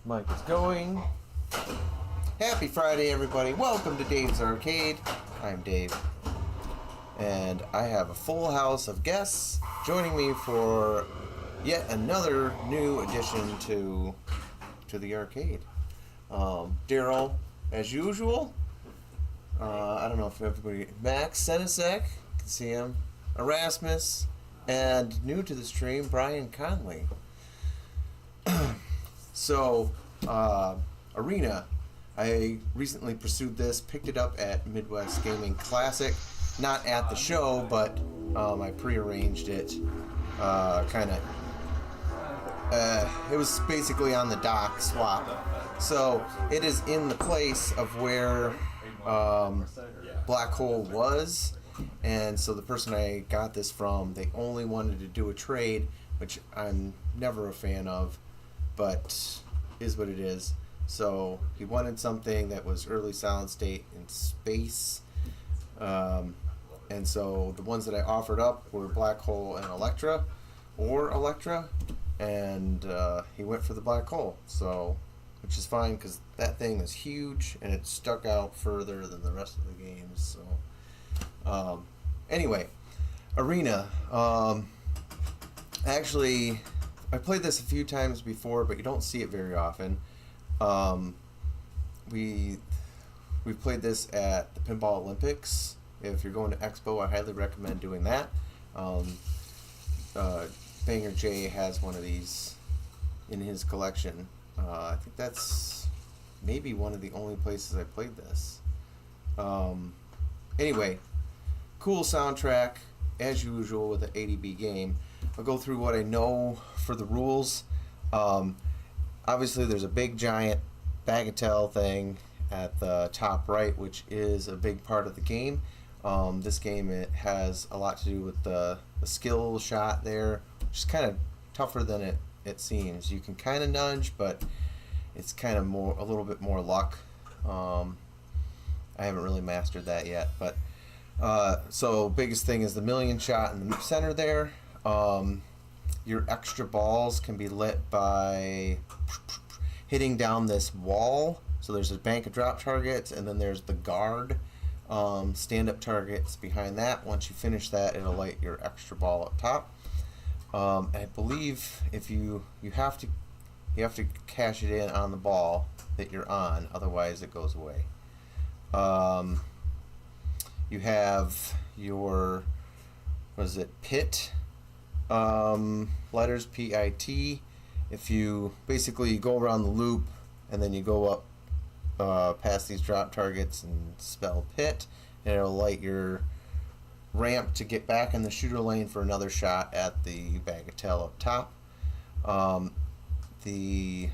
Mic is going. Happy Friday, everybody. Welcome to Dave's Arcade. I'm Dave. And I have a full house of guests joining me for yet another new addition to the arcade. Daryl, as usual. I don't know if everybody... Max Senesek, you can see him. Erasmus. And new to the stream, Brian Conley. So, Arena. I recently pursued this, picked it up at Midwest Gaming Classic. Not at the show, but I pre-arranged it. It was basically on the dock swap. So, it is in the place of where Black Hole was. And so the person I got this from, they only wanted to do a trade, which I'm never a fan of, but is what it is. So he wanted something that was early solid state in space. And so the ones that I offered up were Black Hole and Electra, and he went for the Black Hole. So, which is fine because that thing is huge and it stuck out further than the rest of the games. So. Anyway, Arena. Actually, I played this a few times before, but you don't see it very often. We played this at the Pinball Olympics. If you're going to Expo, I highly recommend doing that. Banger J has one of these in his collection. I think that's maybe one of the only places I played this. Anyway, cool soundtrack, as usual with the 80B game. I'll go through what I know for the rules. Obviously, there's a big giant bagatelle thing at the top right, which is a big part of the game. This game, it has a lot to do with the skill shot there, which is kind of tougher than it seems. You can kind of nudge, but it's kind of a little bit more luck. I haven't really mastered that yet, but so biggest thing is the million shot in the center there. Your extra balls can be lit by hitting down this wall. So there's a bank of drop targets, and then there's the guard stand-up targets behind that. Once you finish that, it'll light your extra ball up top. I believe if you have to cash it in on the ball that you're on, otherwise it goes away. You have your, pit, letters, P-I-T. If you basically go around the loop and then you go up past these drop targets and spell pit, and it'll light your ramp to get back in the shooter lane for another shot at the bagatelle up top. You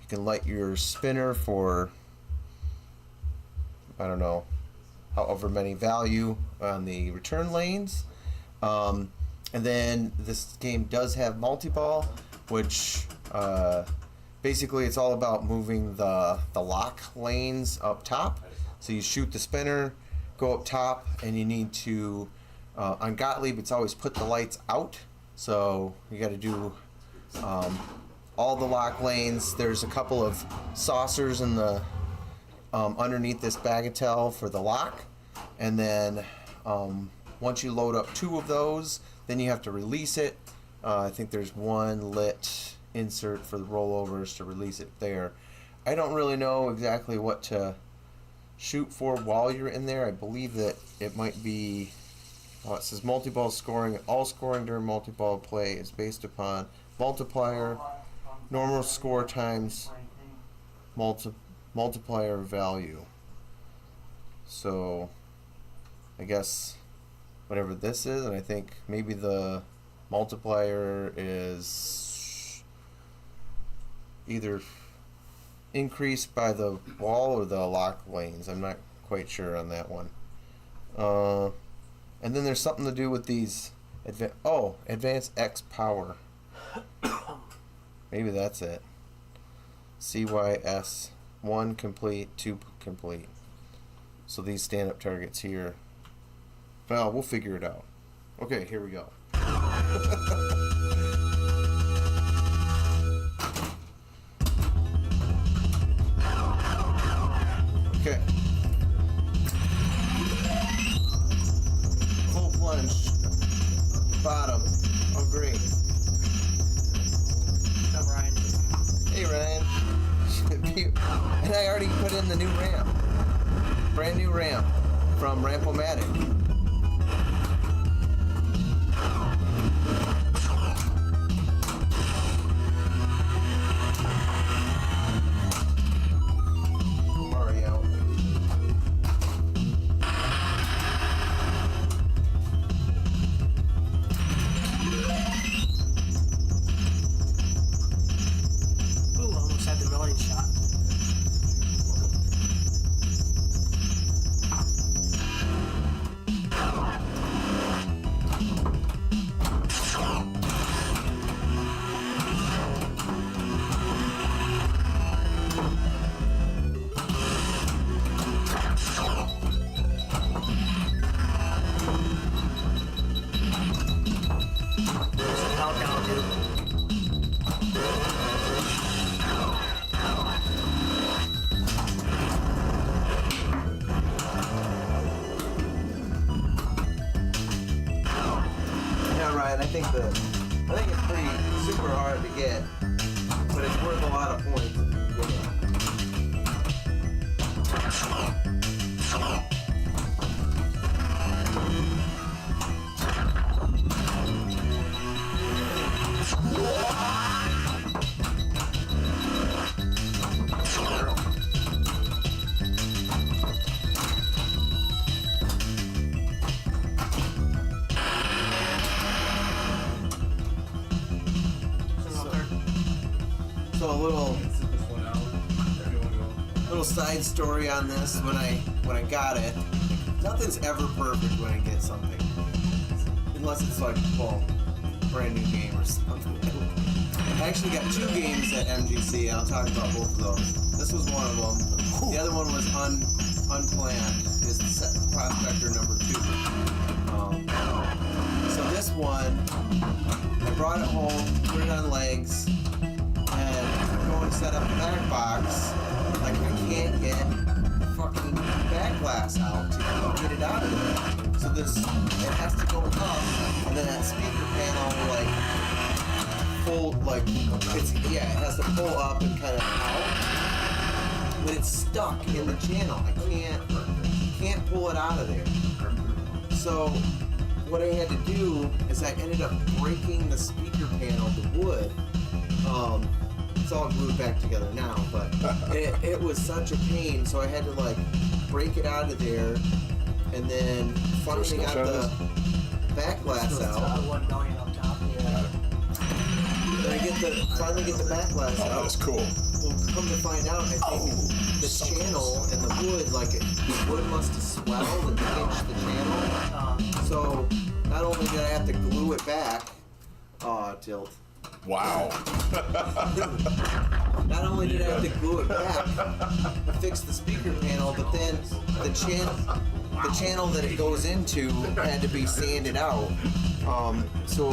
can light your spinner for, I don't know, however many value on the return lanes. And then this game does have multi-ball, which basically it's all about moving the lock lanes up top. So you shoot the spinner, go up top, and you need to, on Gottlieb, it's always put the lights out. So you got to do all the lock lanes. There's a couple of saucers in the underneath this bagatelle for the lock, and then once you load up 2 of those, then you have to release it. I think there's one lit insert for the rollovers to release it there. I don't really know exactly what to shoot for while you're in there. I believe that it might be, it says multi-ball scoring. All scoring during multi-ball play is based upon multiplier, normal score times multiplier value. So I guess whatever this is, and I think maybe the multiplier is either increased by the wall or the lock lanes. I'm not quite sure on that one. And then there's something to do with these advanced X power. Maybe that's it. CYS 1 complete, 2 complete. So these stand-up targets here. Well, we'll figure it out. Okay, here we go. the new ramp. Brand new ramp from Ramp-O-Matic. I think it's pretty super hard to get, but it's worth a lot of points if you get it. So a little side story on this. When I got it, nothing's ever perfect when I get something, unless it's like, well, brand new game or something. I actually got 2 games at MGC. I'll talk about both of those. This was one of them. The other one was unplanned. Is Prospector number 2. So this one, I brought it home, put it on legs. And set up the back box, like I can't get fucking back glass out to get it out of there. So it has to go up, and then that speaker panel it has to pull up and kind of out, but it's stuck in the channel. I can't pull it out of there. So what I had to do is I ended up breaking the speaker panel, the wood. It's all glued back together now, but it was such a pain, so I had to break it out of there, and then finally got the back glass out. 1 million up top. Yeah. Then I finally get the back glass out. Oh, that's cool. Well, come to find out, I think the channel and the wood, the wood must have swelled and pinched the channel. So not only did I have to glue it back, tilt. Wow. Not only did I have to glue it back, fix the speaker panel, but then the channel that it goes into had to be sanded out, so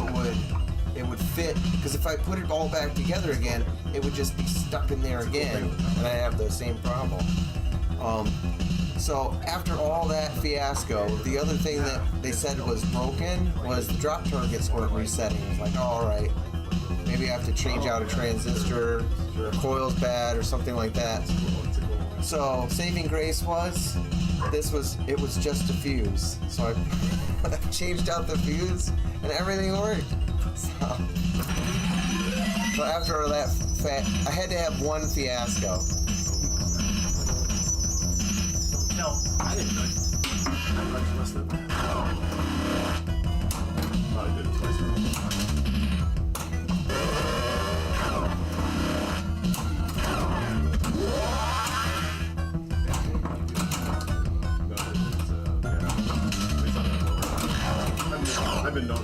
it would fit. Because if I put it all back together again, it would just be stuck in there again, and I have the same problem. So after all that fiasco, the other thing that they said was broken was the drop targets weren't resetting. It's like, oh, all right. Maybe I have to change out a transistor, or a coil's bad, or something like that. So saving grace was, it was just a fuse. So I changed out the fuse, and everything worked. So after that, I had to have one fiasco. No, I didn't know. I must have. I did it twice. I've been known.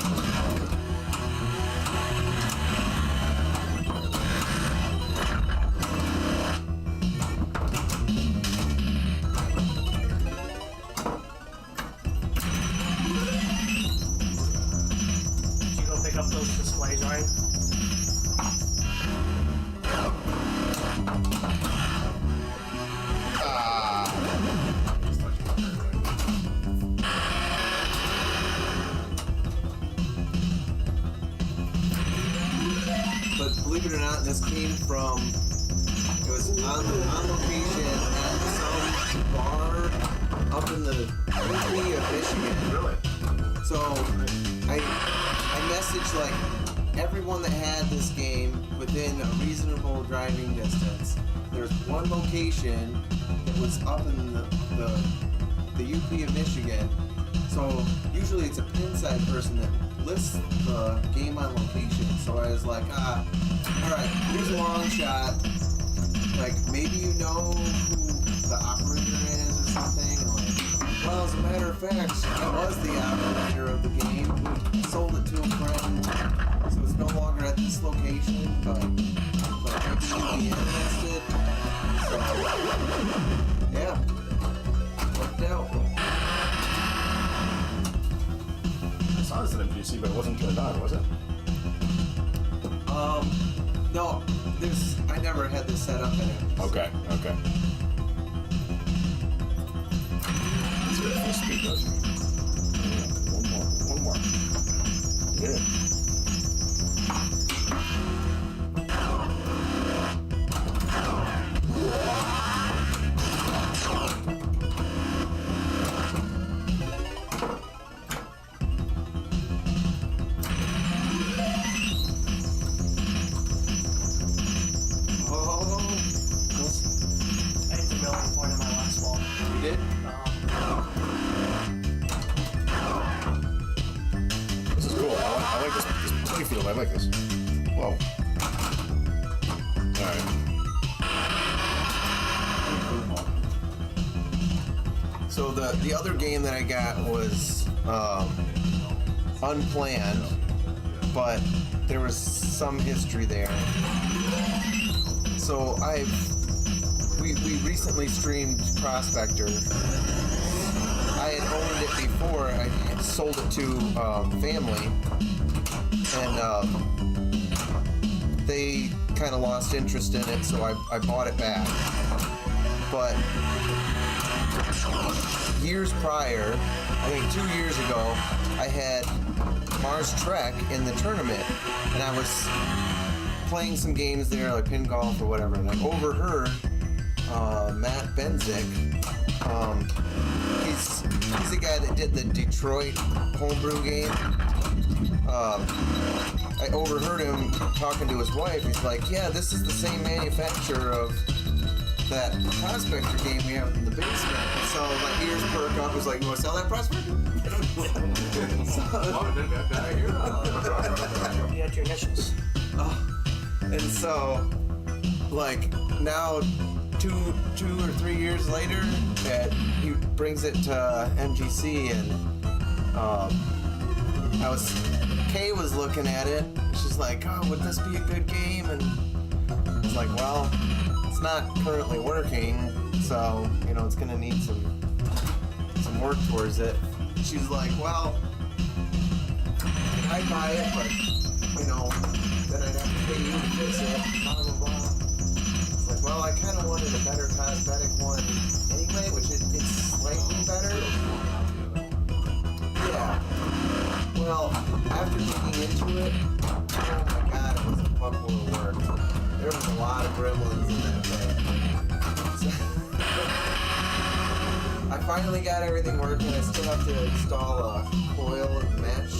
did you go pick up those displays, right? But believe it or not, this came from, it was on location at some bar up in the UP of Michigan. Really? So I messaged like everyone that had this game within a reasonable driving distance. There's one location that was up in the UP of Michigan. So usually it's a pinside person that lists the game on location. So I was like, alright, here's a long shot. Like, maybe you know who the operator is or something. And like, well, as a matter of fact, I was the operator of the game. I sold it to a friend. So it's no longer at this location, but maybe you'd be interested. So, yeah. Worked out. I saw this at MGC, but it wasn't turned on, was it? No, I never had this set up in it. Okay. Let's get full speed, does One more. Yeah. I hit the melting point in my last ball. You did? This is cool. I like this play field. I like this. Whoa. Alright. So the other game that I got was unplanned, but there was some history there. So we recently streamed Prospector. I had owned it before. I had sold it to family, and they kind of lost interest in it, so I bought it back. But years prior, I think 2 years ago, I had Mars Trek in the tournament, and I was playing some games there, like pin golf or whatever, and I overheard Matt Benzik. He's the guy that did the Detroit homebrew game. I overheard him talking to his wife. He's like, "Yeah, this is the same manufacturer of that Prospector game we have in the basement." So my ears perk up. I was like, "You want to sell that Prospector?" You had your initials. And so, like, now 2 or 3 years later, that he brings it to MGC, and Kay was looking at it. She's like, "Oh, would this be a good game?" And I was like, "Well, it's not currently working, so it's gonna need some work towards it." She's like, "Well, I'd buy it, but then I'd have to pay you to fix it, blah, blah, blah." It's like, well, I kind of wanted a better cosmetic one anyway, which it's slightly better. Yeah. Well, after looking into it, oh my god, it was a fuckload of work. There was a lot of gremlins in that thing. I finally got everything working. I still have to install a coil and match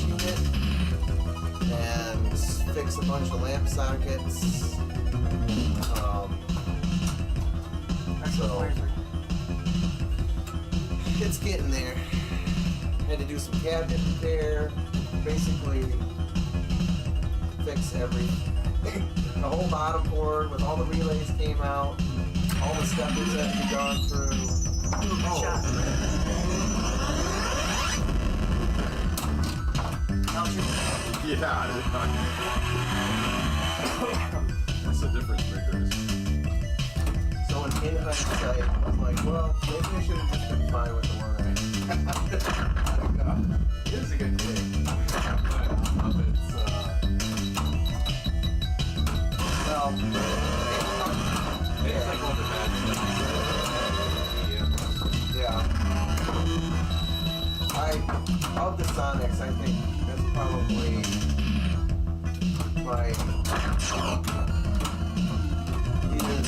unit, and fix a bunch of lamp sockets. So it's getting there. Had to do some cabinet repair, basically fix everything. The whole bottom board with all the relays came out, all the steppers had to be gone through. Good shot. How's your Yeah. That's the difference makers. So in hindsight, I was like, well, maybe I should have just been fine with the one I had. It is a good game. Well, It's like one of the bad stuff. yeah. Of the Sonics, I think that's probably my either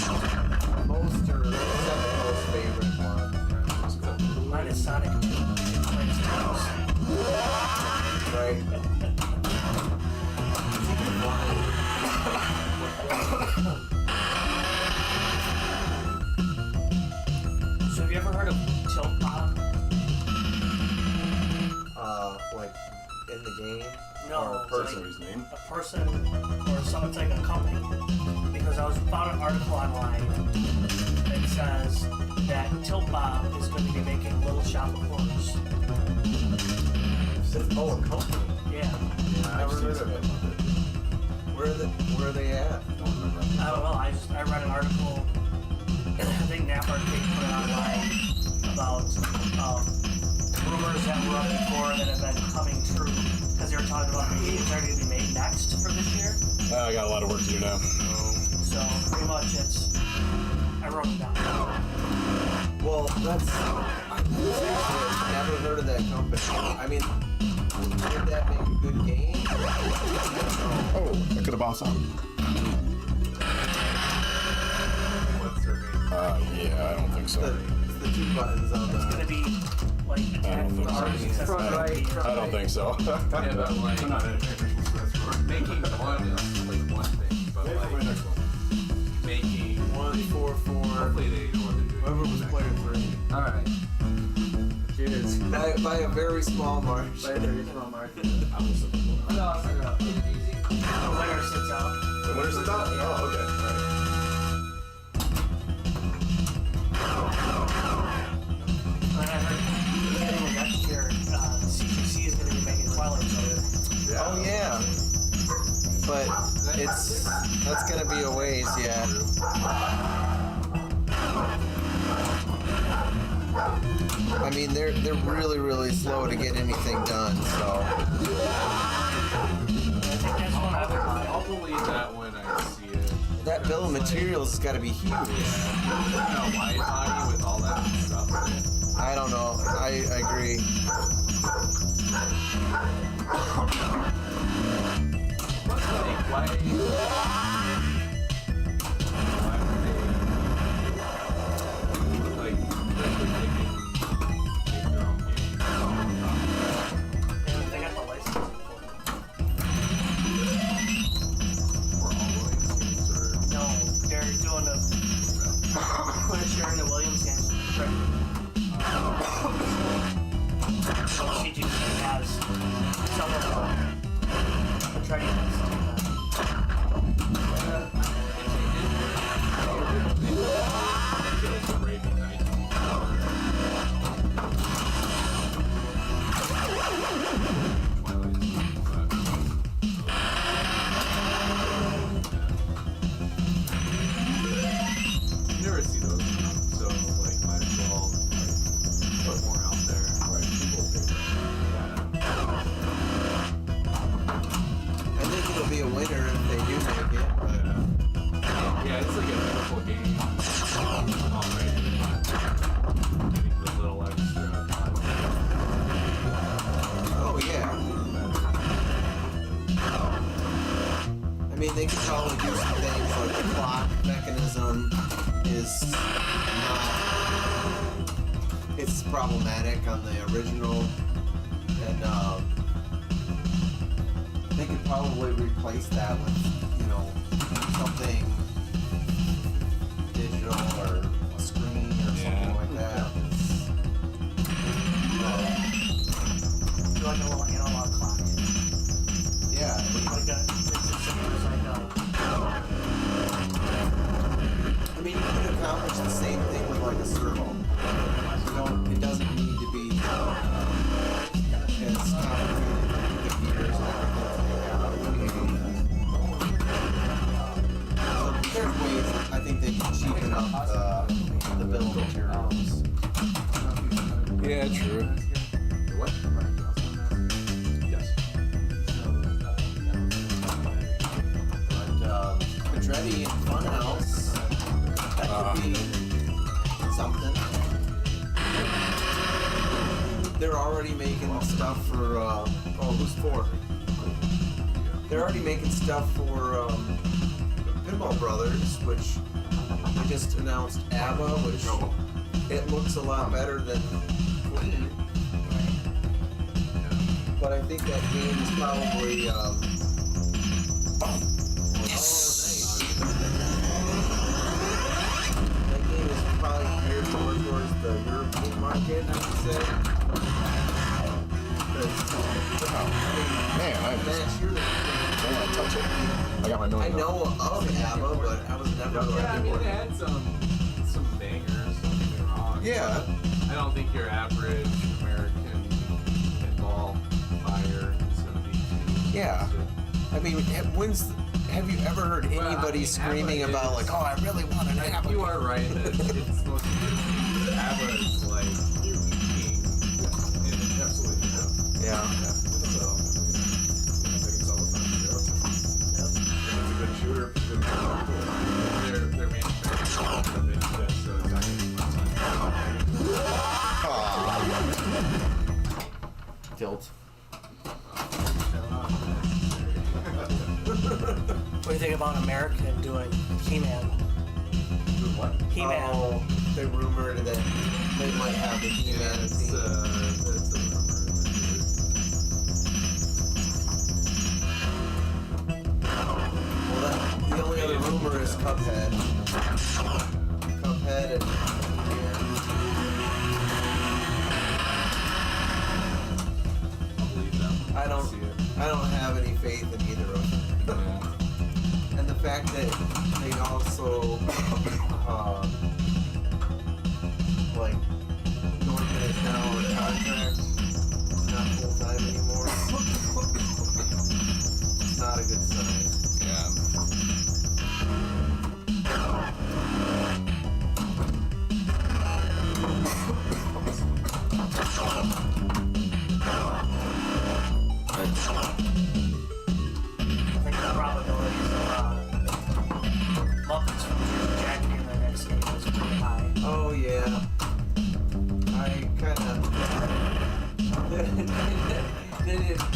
in the game? No, Or a it's person? His name. a person or someone, it's like a company. Because I found an article online that says that Tilt Bob is going to be making Little Shop of Horrors. Oh, a company. Yeah. I never heard of it. Where are they at? I don't know. I read an article. I think Nap Arcade put it online about rumors that were up before that have been coming true because they were talking about the games that are going to be made next for this year. I got a lot of work to do now. So pretty much I wrote it down. Well, that's. I've never heard of that company. I mean, did that make a good game? Oh, I could have bounced out. What's their name? Yeah, I don't think so. It's the 2 buttons on It's going to be like attack think so. armies. Front right. I don't think so. Yeah, but like, I'm not in it. making one is like one thing, but Maybe for my like next one. making 1, 4, 4. hopefully they know what they're doing. Whoever was player 3. Alright. Cheers. By a very small margin. By a very small margin. I will support. No, I'll figure it out. Take it easy. The winner sits out. The winner's the top? Oh, okay. And then I heard beginning of next year, CGC is going to be making Twilight Zone. Oh yeah. But that's gonna be a ways, yeah. I mean, they're really slow to get anything done. So I think that's one I would buy. I'll believe that when I see it. that bill of materials has got to be huge. Putting a wide body with all that stuff in it. I don't know. I agree. What's like, why would they like literally make their own game? They got the license. For all Williams games or No, they're doing they're sharing the Williams games. Right. So CGC has some of them. I'm trying to get some of them. it's Arabian Nights. Twilight Zone, but you never see those, so like might as well like put more out there. Right, people figure it out. I think it'll be a winner if they do make it. Yeah, it's like a beautiful game already, but getting the little extra Oh yeah. I mean, they could probably do some things like the clock mechanism is not. It's problematic on the original, and they could probably replace that with, something digital or a screen or something like that. Do like a little analog clock. Yeah, I mean, Like I mean, you could accomplish the same thing with like a servo. It doesn't need to be as complicated with computers and everything. So there's ways I think they can cheapen up the bill of materials. Yeah, true. what? Yes. But Andretti and Funhouse, that could be something. They're already making stuff for, who's for? They're already making stuff for Pinball Brothers, which we just announced ABBA, which it looks a lot better than Queen. But I think that game is probably, that game is probably geared more towards the European market, I would say. Because, I mean, I got my million. I know of ABBA, but I was never Yeah, I mean, like. it had some bangers, don't get me wrong. Yeah. I don't think your average American pinball buyer is going to be too Yeah. interested. I mean, have you ever heard Well, I anybody mean, screaming ABBA about is- like, oh, I really want an ABBA? You are right that it's most ABBA is like king in absolutely Yeah. So, I think it's all the time to go. If it's a good shooter, it's a good shooter. They're manufacturing it, so it's not going to be much time. Tilt. What do you think about American doing He-Man? What? He-Man. Oh, they rumored that they might have the He-Man It's theme. a Well, the only other rumor is Cuphead. Cuphead and I'll believe them. I don't- see it. I don't have any faith in either of them. Yeah. And the fact that they also, like, Norman is now on contract, not full time anymore. It's not a good sign. Yeah. I think the probabilities of Muppets from Jersey Jacket in their next game is pretty high. Oh yeah. I kinda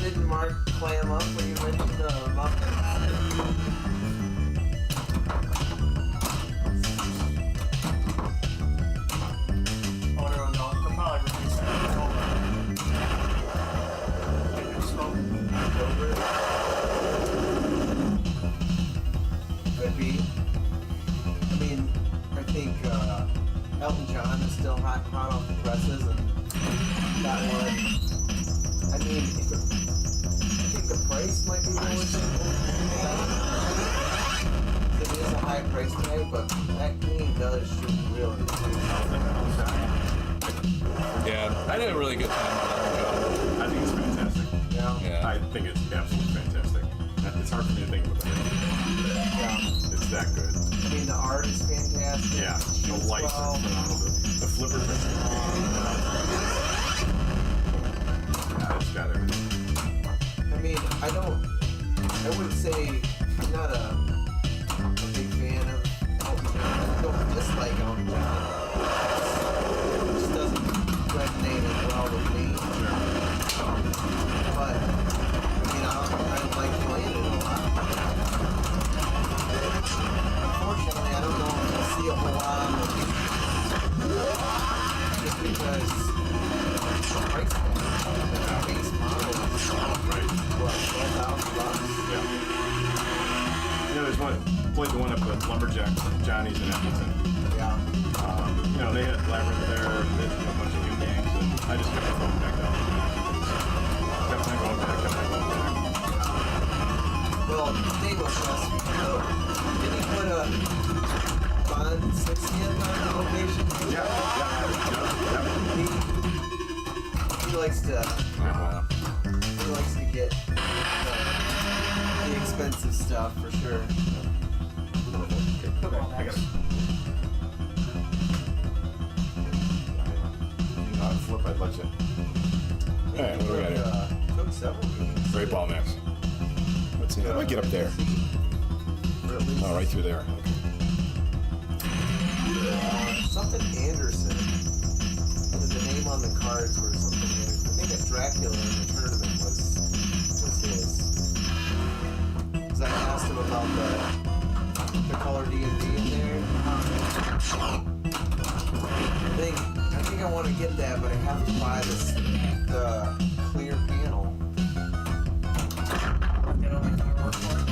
didn't Mark clam up when you mentioned the Muppets? Oh, no, they'll probably release that in October. Could be. I mean, I think Elton John is still hot off the presses, and that one. I mean, I think the price might be more it is a high price tag, but that game does shoot really Yeah, I had a really good time on that. I think it's fantastic. yeah. I think it's absolutely fantastic. It's hard for me to think of it. Yeah. It's that good. I mean, the art is fantastic. Yeah, it the shoots lights well. are phenomenal. The flippers are yeah, it's got everything. I mean, I wouldn't say I'm not a big fan of Elton John. I don't dislike Elton John. It just doesn't resonate as well with me. But, I mean, I like playing it a lot. Unfortunately, I don't know if I'll see a whole lot on the just because the price tag, the base model is what, $12,000? Yeah. You know, there's one, played the one up at Lumberjack Johnny's in Edmonton. Yeah. You know, they had Labyrinth there, and they had a bunch of new games, and I just kept going back down. Kept on going back, kept on going back. Well, Dave was last week, did he put a Bond 60th on the location? Yeah. He likes to get the expensive stuff for sure. Football I next. got You know how to flip, I'd let you. Alright, what do we got here? Took several games. Great ball mix. Let's see. How do I get up there? Or at least, Oh, right through there. something Anderson. The name on the cards were something Anderson. I think that Dracula in the tournament was his. Because I asked him about the color D&D in there. I think I want to get that, but I have to buy the clear panel. They don't make that work for it.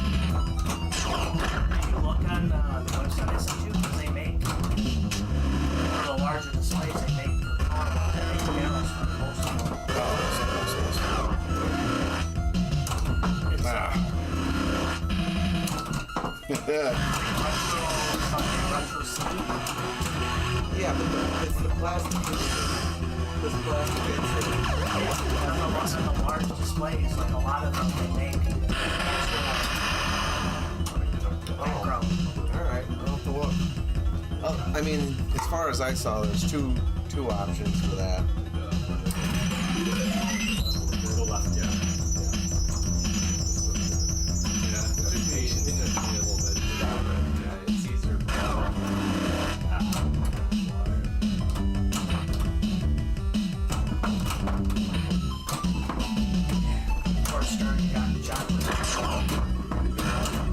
Did you look on the website I sent you? Because they make, for the larger displays, they make cameras for most of them. Oh, It's, Ah. retro sleep. Yeah, but it's the plastic insert. This plastic insert. And the large displays, like a lot of them, they make background. Alright, I'll have to look. I mean, as far as I saw, there's two options for that. The left, yeah. Yeah, it should be a little bit down, but yeah, it's easier. Or Stern got chocolate.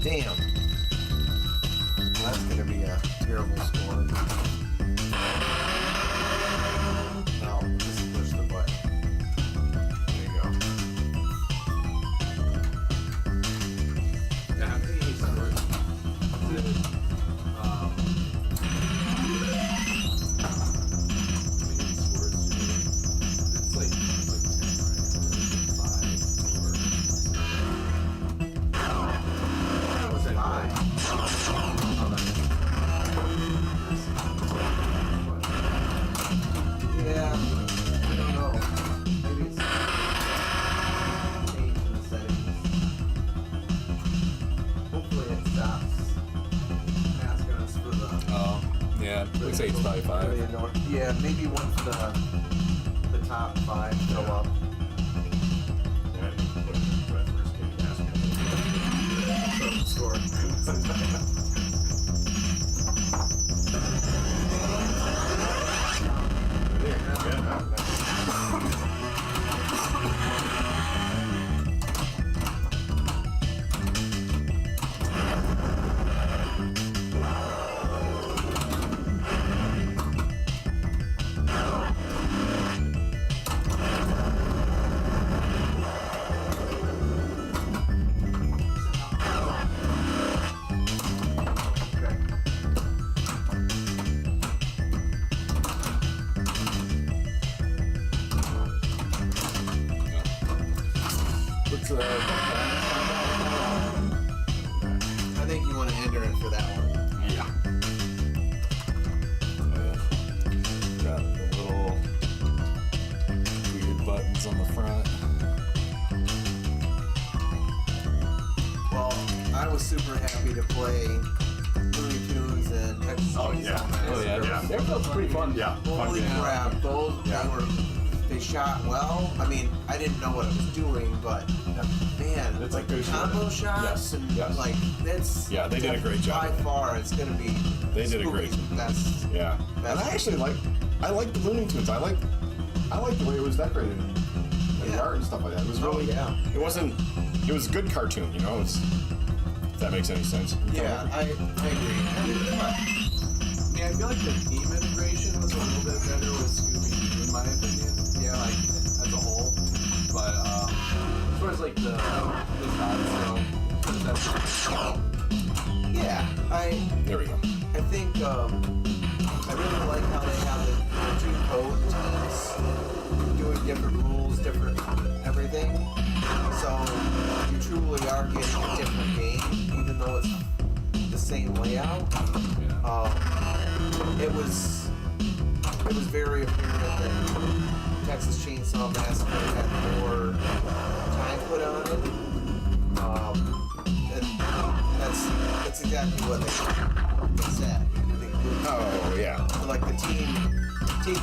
Damn. That's gonna be a terrible score. No, just push the button. There you go. Yeah, how many scores? Is it, how many scores do you, it's like 10, right? 5, 4. Was it 5? Yeah, I don't know. Maybe it's change in the settings. Hopefully it stops asking us for the. Oh, yeah. Looks like it's probably 5. Yeah, maybe once the top 5 go up. Yeah, you can put it in that first game and ask me. Score. What's I think you want to enter it for that one. yeah. Oh, yeah. Got the little weird buttons on the front. Well, I was super happy to play Looney Tunes and Texas Oh, Chainsaw yeah. Massacre. Oh, yeah. That felt pretty fun. Yeah. Holy fun game. crap, those they shot well. I mean, I didn't know what I was doing, but man, It's like like good combo shit. shots Yes, and yes. like that's Yeah, they did a great job By with it. far, it's gonna be They did a great Spooky's best. Yeah. And I actually like the Looney Tunes. I like the way it was decorated and the Yeah. art and stuff like that. It was really it wasn't it was a good cartoon, you know, if that makes any sense. Yeah, I agree. I mean, come on. Yeah, I feel like the theme integration was a little bit better with Scooby-Doo, in my opinion. Yeah, like as a whole. But as far as like the shots go, that's Yeah, There we go. I think I really like how they have the two code teams doing different rules, different everything. So you truly are getting a different game, even though it's the same layout. It was very apparent that Texas Chainsaw Massacre had more time put on it. And that's exactly what they said. I think Oh yeah. like the team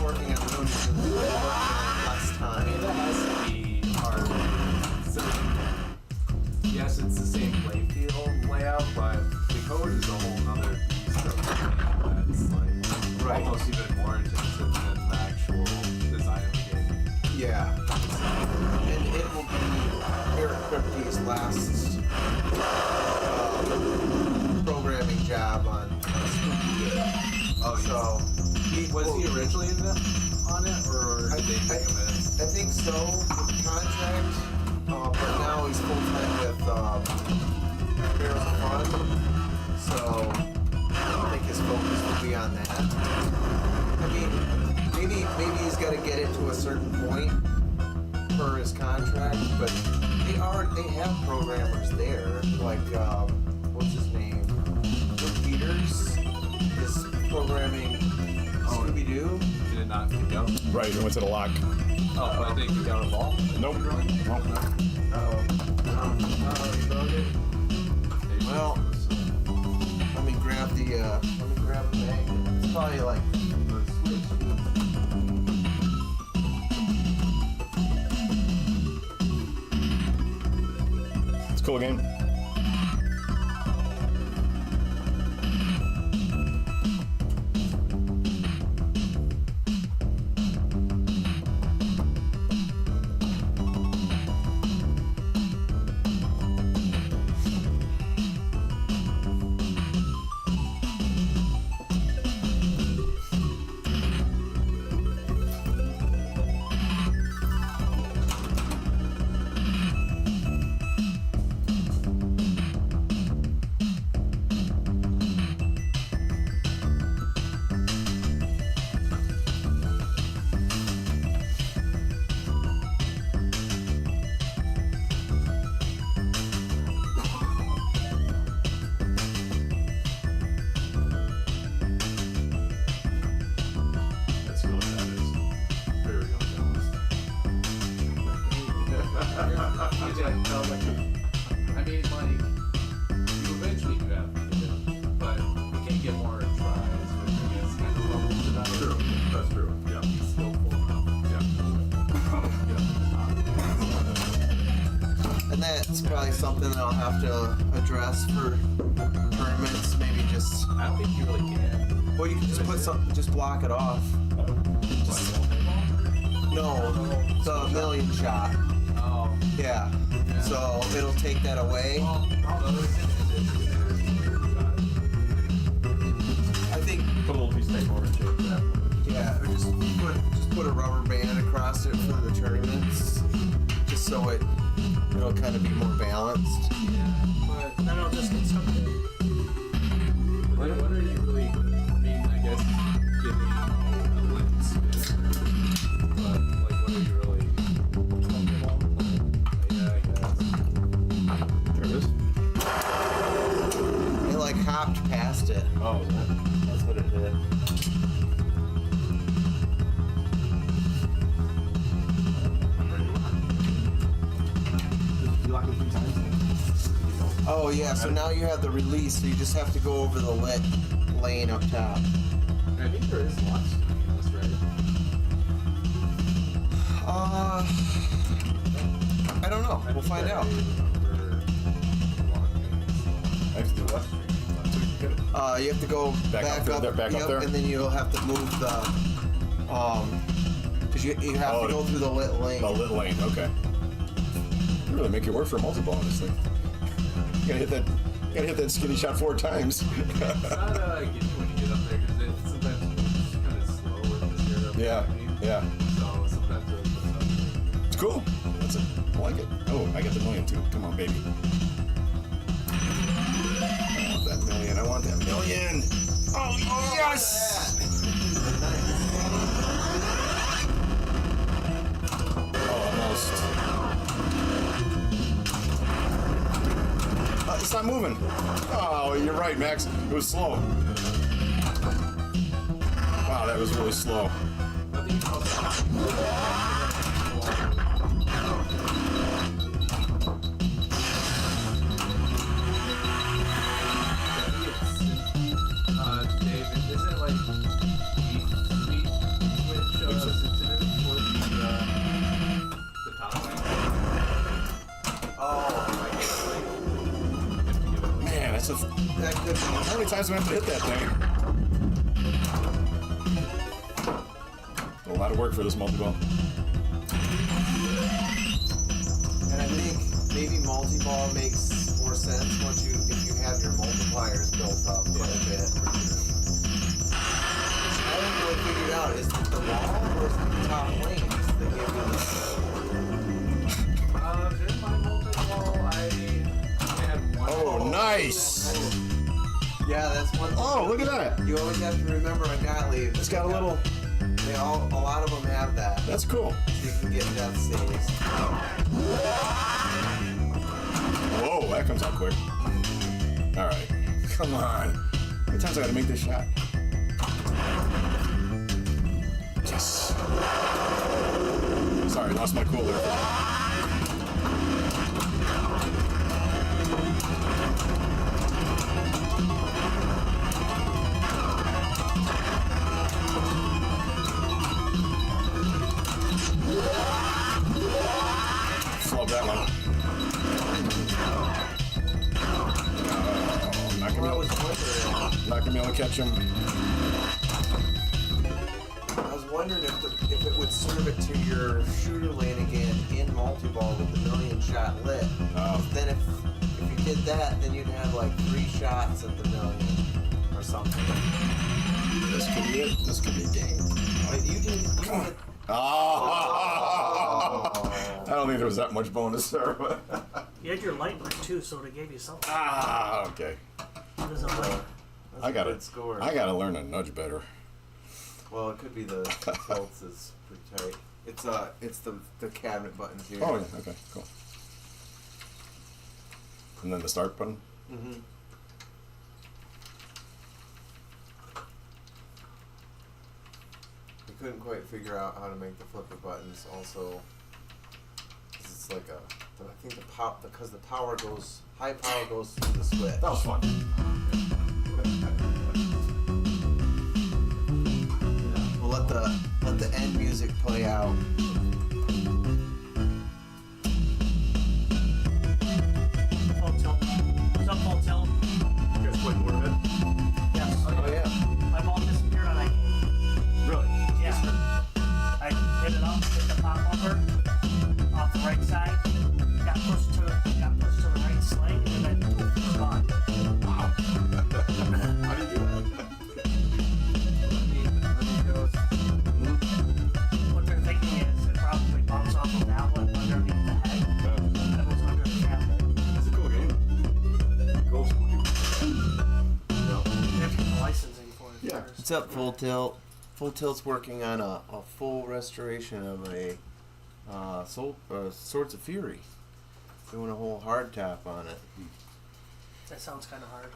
working on the Looney Tunes was working on less time. that has to be hard. So, yes, it's the same playfield layout, but the code is a whole nother beast of the game that's like Right. almost even more intensive than the actual design of the game. Yeah. And it will be Eric Kripke's last programming job on Spooky Game. Oh, So was he originally on it, or I, did they take him in? I think so with the contract, but now he's full time with Barrels of Fun. So I don't think his focus will be on that. I mean, maybe he's got to get it to a certain point per his contract, but they have programmers there. Like, what's his name? Luke Peters is programming Scooby-Doo. Did it not kick out? Right, it went to the lock. Oh, but they kicked out a ball? Nope. Nope. Well, let me grab the bag. It's probably like. It's a cool game. That's really that is very unbalanced. I mean, like, you eventually do have to get it, but we can get more tries, which I guess kind of levels it out. True. That's true. Yeah. He's skillful enough. And that's probably something that I'll have to address for tournaments. Maybe just, I don't think you really can. well, you can just put something, just block it off. No, the million shot. Oh. Yeah. So it'll take that away. Well, I think, Put a little piece of tape over it too. yeah, or just put a rubber band across it for the tournaments, just so it'll kind of be more balanced. But then I'll just get something. What are you really, I mean, I guess, giving a lens spin, but, like, what are you really comfortable with? Yeah, I guess. There it is. It like hopped past it. Oh, is that? That's what it did. You lock it 3 times? Oh yeah, so now you have the release, so you just have to go over the lit lane up top. I think there is lots to this, right? I don't know. We'll find out. I have to do what? You have to go Back back, up up, there, back up yep, there? and then you'll have to move the, because you have Oh, to go through the lit lane. The lit lane, okay. You really make it work for a multi-ball on this thing. You gotta hit that skinny shot 4 times. It's not getting you when you get up there, because it sometimes it's kind of slow with this here. Yeah, yeah. So sometimes It's cool. That's it. I like it. Oh, I got the million too. Come on, baby. I want that million. Oh, yes! Oh, almost. It's not moving. Oh, you're right, Max. It was slow. Wow, that was really slow. David, is it like sweet switch sensitive for the top line? Oh, Man, that's a. that could be. How many times do I have to hit that thing? A lot of work for this multi-ball. And I think maybe multi-ball makes more sense if you have your multipliers built up quite a bit. I haven't really figured out, is it the wall or is it the top lanes that give you There's my multi-ball. I had one. Oh, nice! Yeah, that's one thing. Oh, look at that! You always have to remember on Gottlieb. It's got a little. They all, a lot of them have that. That's cool. So you can get death saves. Whoa, that comes out quick. All right. Come on. How many times I gotta make this shot? Yes. Sorry, lost my cool there. Flub that one. Not gonna be able to catch him. I was wondering if it would serve it to your shooter lane again in multi-ball with the million shot lit. Oh. Then if you did that, then you'd have like 3 shots at the million or something. This could be it. This could be a game. But you did. Oh. I don't think there was that much bonus there. But You had your light lit too, so it gave you something. okay. There's a light. That's I a gotta good score. I gotta learn to nudge better. Well, it could be the tilts is pretty tight. It's the cabinet buttons here. Oh yeah. Okay. Cool. And then the start button. Mm-hmm. I couldn't quite figure out how to make the flipper buttons also. 'Cause it's like I think the power, because the power goes, high power goes through the switch. That was fun. We'll let the end music play out. Full tilt. What's up, full tilt? You guys played more of it? Yes. Oh yeah. My ball disappeared on that game. Really? Yeah. I hit it up, hit the pop bumper off the right side, got pushed to the right sling, and then poof, it's gone. Wow. How do you do that? What they're thinking is it probably bounced off of that one underneath the head. That was under the cabinet. It's a cool game. Cool. They have to get the licensing for it Yeah. first. What's up, Full Tilt? Full Tilt's working on a full restoration of a Swords of Fury. Doing a whole hard tap on it. That sounds kind of hard.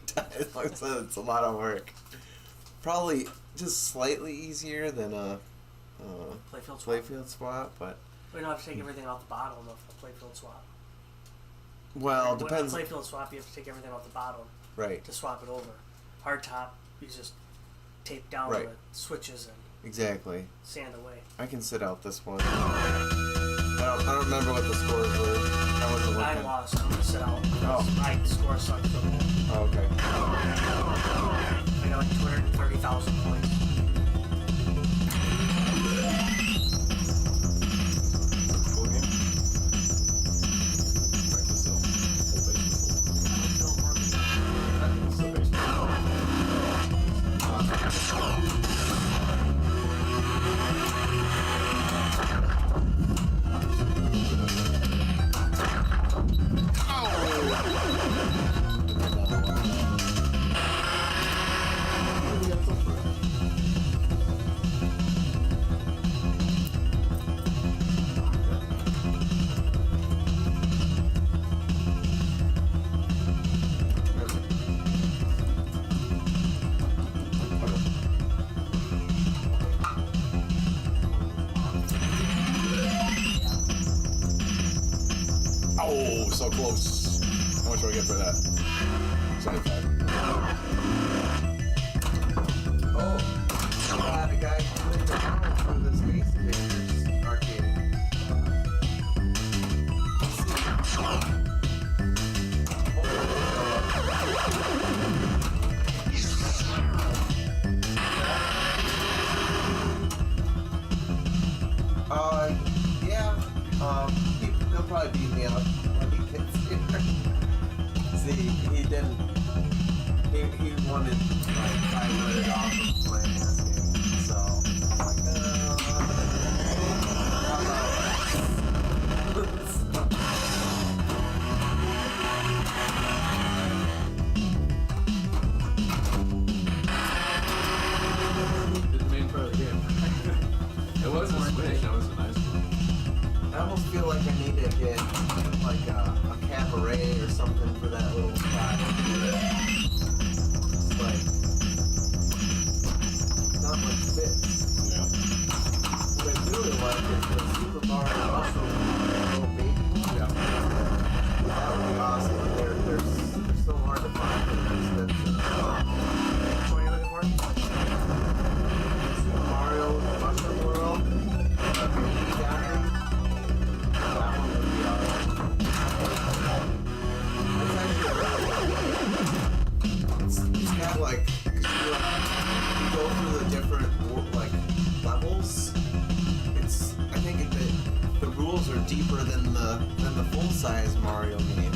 It's a lot of work. Probably just slightly easier than a Playfield swap. playfield swap, but We don't have to take everything off the bottom of the playfield swap. well, When depends. a playfield swap, you have to take everything off the bottom Right, to swap it over. Hard top, you just tape down Right. the switches and exactly. sand away. I can sit out this one. I don't remember what the scores were. I wasn't I looking. lost. I'm gonna sit out. Oh. My score sucked. So Oh, okay. I got like 230,000 points. Cool game. Practice still. Full baseball. Still baseball. Oh, so close. How much do I get for that? 75. Oh, the guy coming down from the Space Invaders arcade. Yeah. He'll probably beat me up when he gets here. See, he didn't. He wanted like 500 off of playing this game, so I'm like, how Did the main array or something for that little spot. It's like not much fits. Yeah. What I really like is the Super Mario Mushroom little baby one. Yeah. That would be awesome. They're so hard to find. They're expensive. Which one are you looking for? Super Mario Mushroom World. Baby Daddy. That one would be awesome. It's actually it's got like, 'cause you go through the different like levels. I think the rules are deeper than the full size Mario game.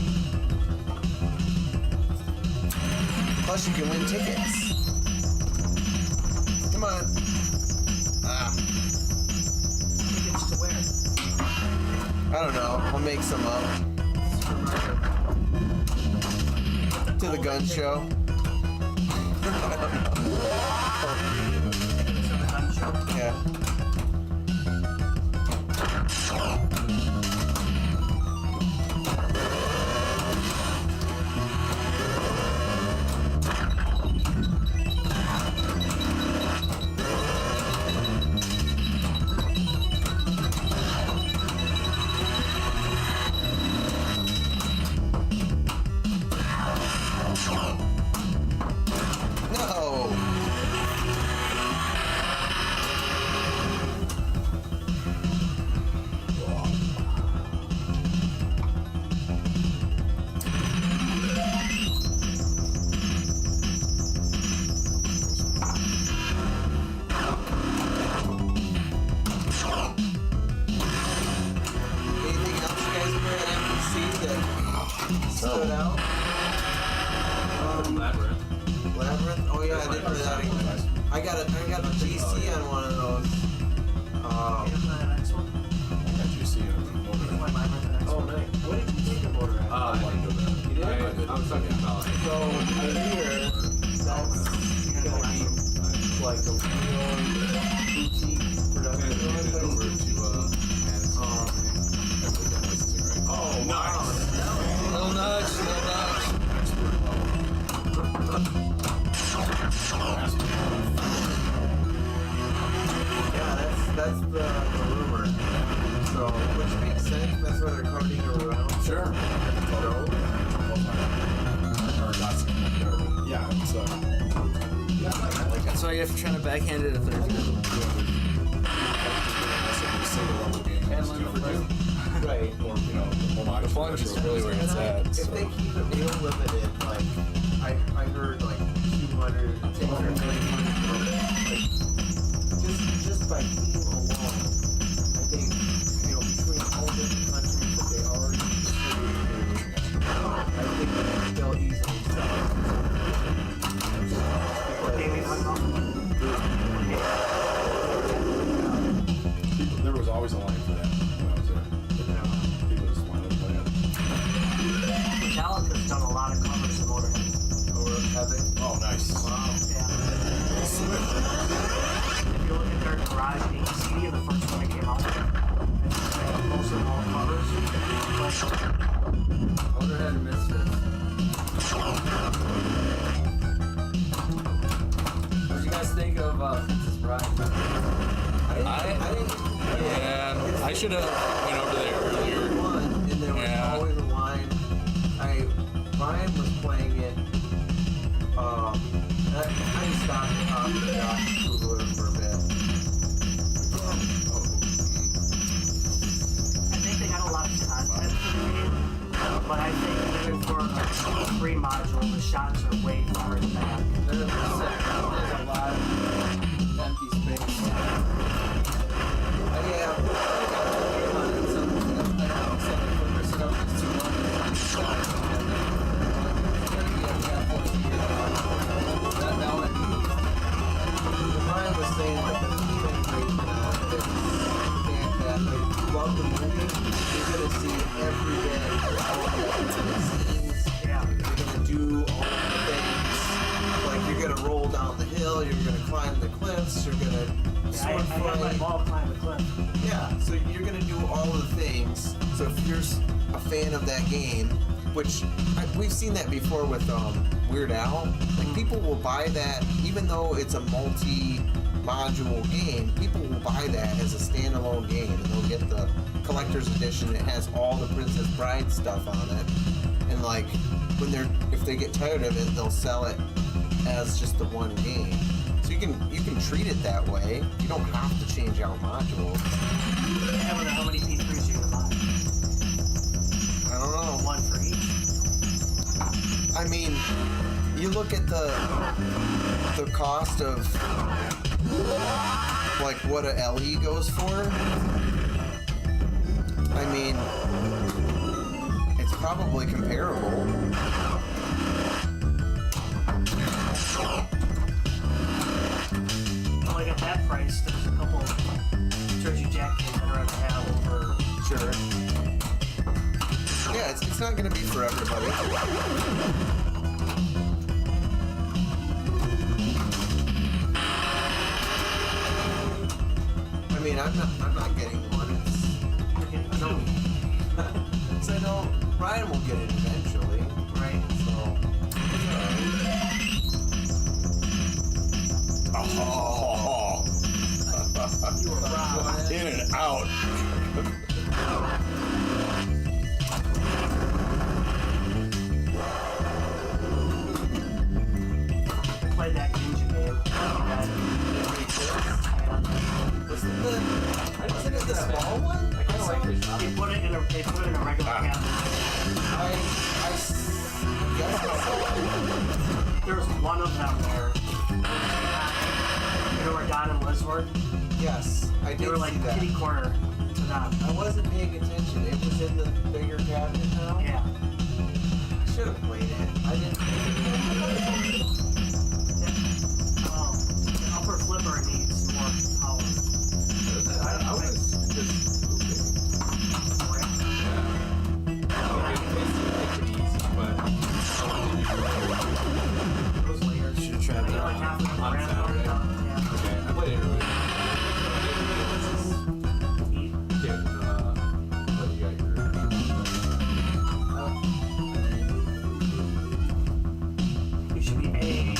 Plus, you can win tickets. Come on. Ah, Tickets to where? I don't know. I'll make some up. To the gun show. Tickets to the gun show. Yeah. No. Anything else you guys were at MPC that stood out? Labyrinth? Oh yeah, I did play that again. I got a GC on one of those. You gonna play the next one? Got you see it. You can play mine with the next one. Nice. What did you think of Motor Rap? I didn't do that. You did? I was talking about it. So I hear that's gonna be like a real boutique production. Over to Oh wow. Little nudge, little nudge. Yeah, that's the rumor. So, which makes sense. That's why they're carting her around. Sure. So, Yeah, it's That's why you have to try to backhand it if there's right. The plunge is really where it's at. If they keep it real limited, like I heard like 200, 200 million, like just by theme alone, I think between all different countries that they already distributed, I think that they'll easily sell it. What game are you talking about? There was always a line for that when I was there. People just wanted to play it. Metallica's done a lot of covers of Motorhead. Or have they? Oh, nice. Wow. Yeah. If you look at their Garage CD, the first one that came out, it's like most of all covers. Motorhead and Misfits. What did you guys think of Princess Bride? I didn't. Yeah, I should have went over there earlier. One, and there was Yeah. always a line. Ryan was playing it. I just stopped and talked to Josh Kugler for a bit. I think they got a lot of content for the game, but I think even for a free module, the shots are way far in the back. There's a lot of empty space. Yeah. Ryan was saying like the theme integration on it is fantastic. If you love the movie, you're gonna see every bit all the scenes. Yeah. You're gonna do all the things. Like you're gonna roll down the hill, you're gonna climb the cliffs, you're gonna I sword had my fight. ball climb the cliff. Yeah, so you're gonna do all the things. So if you're a fan of that game, which we've seen that before with Weird Al. Like people will buy that, even though it's a multi-module game. People will buy that as a standalone game, and they'll get the collector's edition. It has all the Princess Bride stuff on it, and like if they get tired of it, they'll sell it as just the one game. So you can treat it that way. You don't have to change out modules. I wonder how many P3s you're gonna buy. I don't know. One for each. I mean, you look at the cost of like what a LE goes for. I mean, it's probably comparable. Like at that price, there's a couple Jersey Jack games that are at the have over. Sure. Yeah, it's not going to be for everybody. I mean, I'm not getting one. You're getting two. So I know Ryan will get it eventually, Right. so it's Oh, You were robbed. in and out. Played that ninja game. Wasn't it the small one? I kind of like this. They put it in a regular cabinet. Guess There's one of them there. You know where Don and Liz were? yes, I They did were like see that. kitty corner to them. I wasn't paying attention. It was in the bigger cabinet now. Yeah. I should have played it. I didn't pay attention. Upper flipper needs more power. I was just moving. It seemed like pretty easy, but Those layers. Should have tried I that. like half of the On brand. Saturday? Yeah. okay, I played it earlier. Neat. What you got your? You should be A.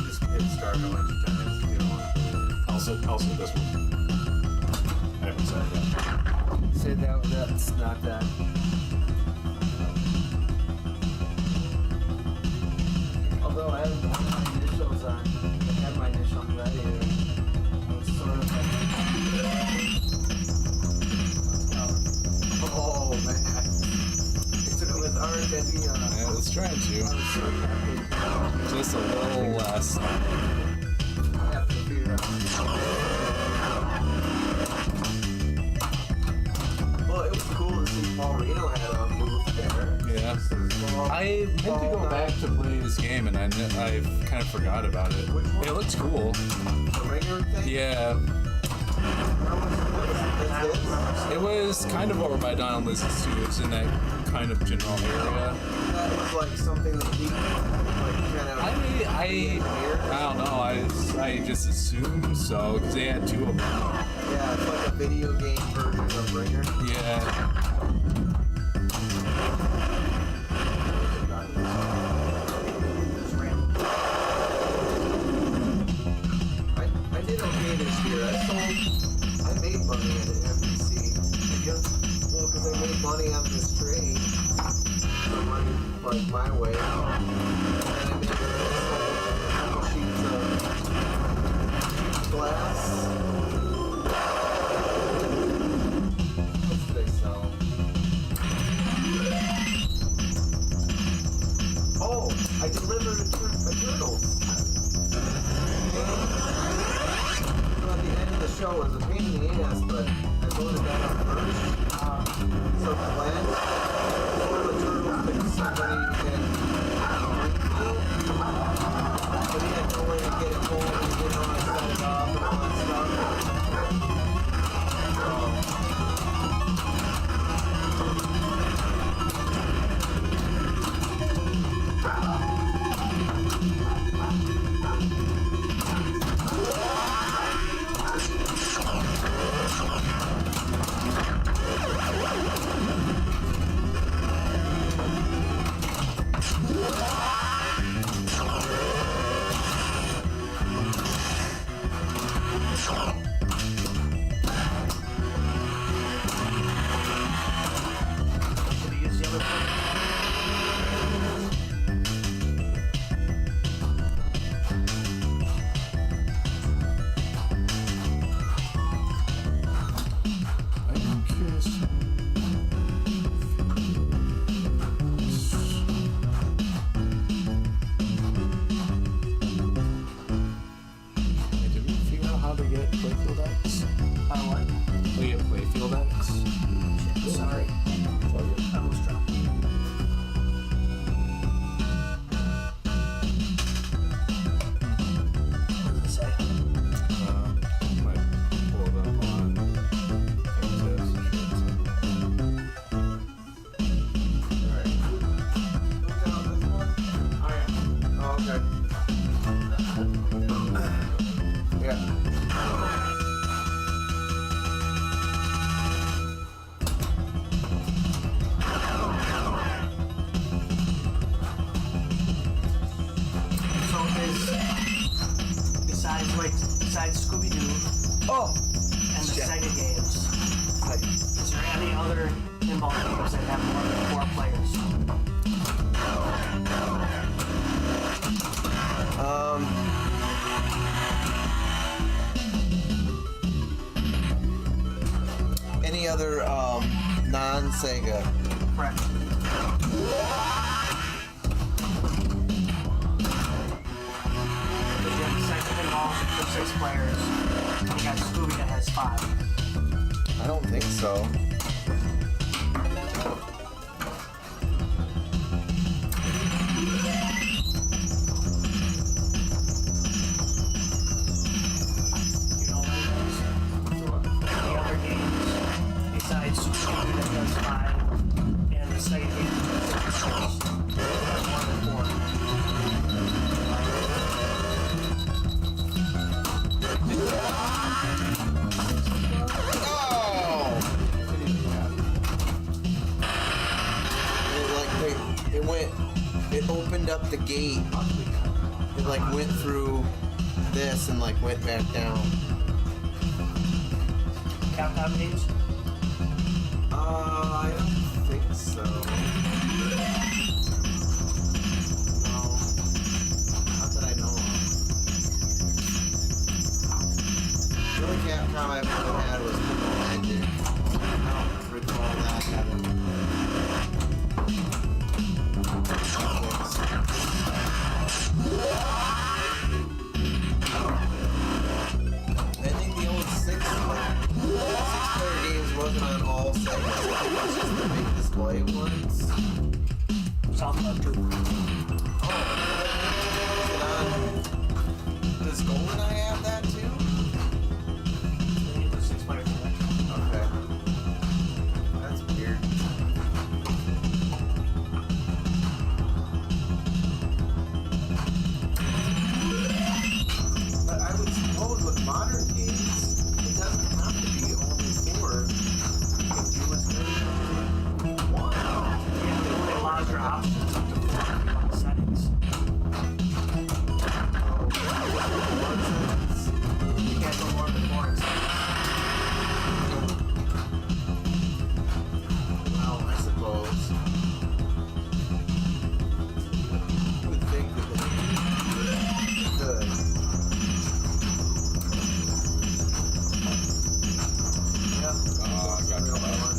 Just hit start a bunch of times. You don't want to play it. Also this one. I haven't said that. Say that's not that. Although I had my initials on. I had my initials ready. I was sort of like, oh man. It was Argentina. Yeah, let's try to. I was so happy. Just a little less. I have to figure out. Well, it was cool to see Paul Reno had a booth there. Yeah. I meant to go back to play this game, and I've kind of forgot about it. Which one? It looks cool. The ringer thing? Yeah. That's this? It was kind of over by Don and Liz's too. It's in that kind of general area. That was like something that he like kind of. I don't know. I just assumed so because they had two of them. Yeah, it's like a video game version of Ringer. Yeah. I did okay this year. I made money at an MVC. Well, because I made money on this trade. So money like my way. And I made a couple sheets of glass. What did I sell? Oh, I delivered a turtle. So at the end of the show, it was a pain in the ass, but I loaded that up first. So the plan for the turtles that somebody had but he had no way to get it home, and he didn't know how to set it up and all that stuff. What? We have Playfield X. Shit, sorry. I almost dropped. What does it say? Might pull it up on Oh, okay. Yeah. So besides Scooby-Doo Oh! and the Shit. Sega games, is there any other pinball games that have more than 4 players? Any other non-Sega? Correct. But you have the Sega pinballs for 6 players. And you got Scooby that has 5. I don't think so. You know what it is? The other games besides Scooby that does 5 and the Sega games that does 6 have more than 4. Oh! It opened up the gate. It like went through this and like went back down. Capcom games? I don't think so. No. Not that I know of. The only Capcom I've ever had was Pinball Magic. I don't recall that having. I think the old six-player games wasn't on all segments. I think it was just the big display ones. South Park 2. Is it on? Does GoldenEye have that too? I think it was 6 players. Okay. That's weird. But I would suppose with modern games, it doesn't have to be only 4. You can do as many as you want. Yeah, it only allows your options up to 4 on the settings. You can't go more than 4 in settings. Well, I suppose. You would think that they could. Yeah. I got Real cut out. one.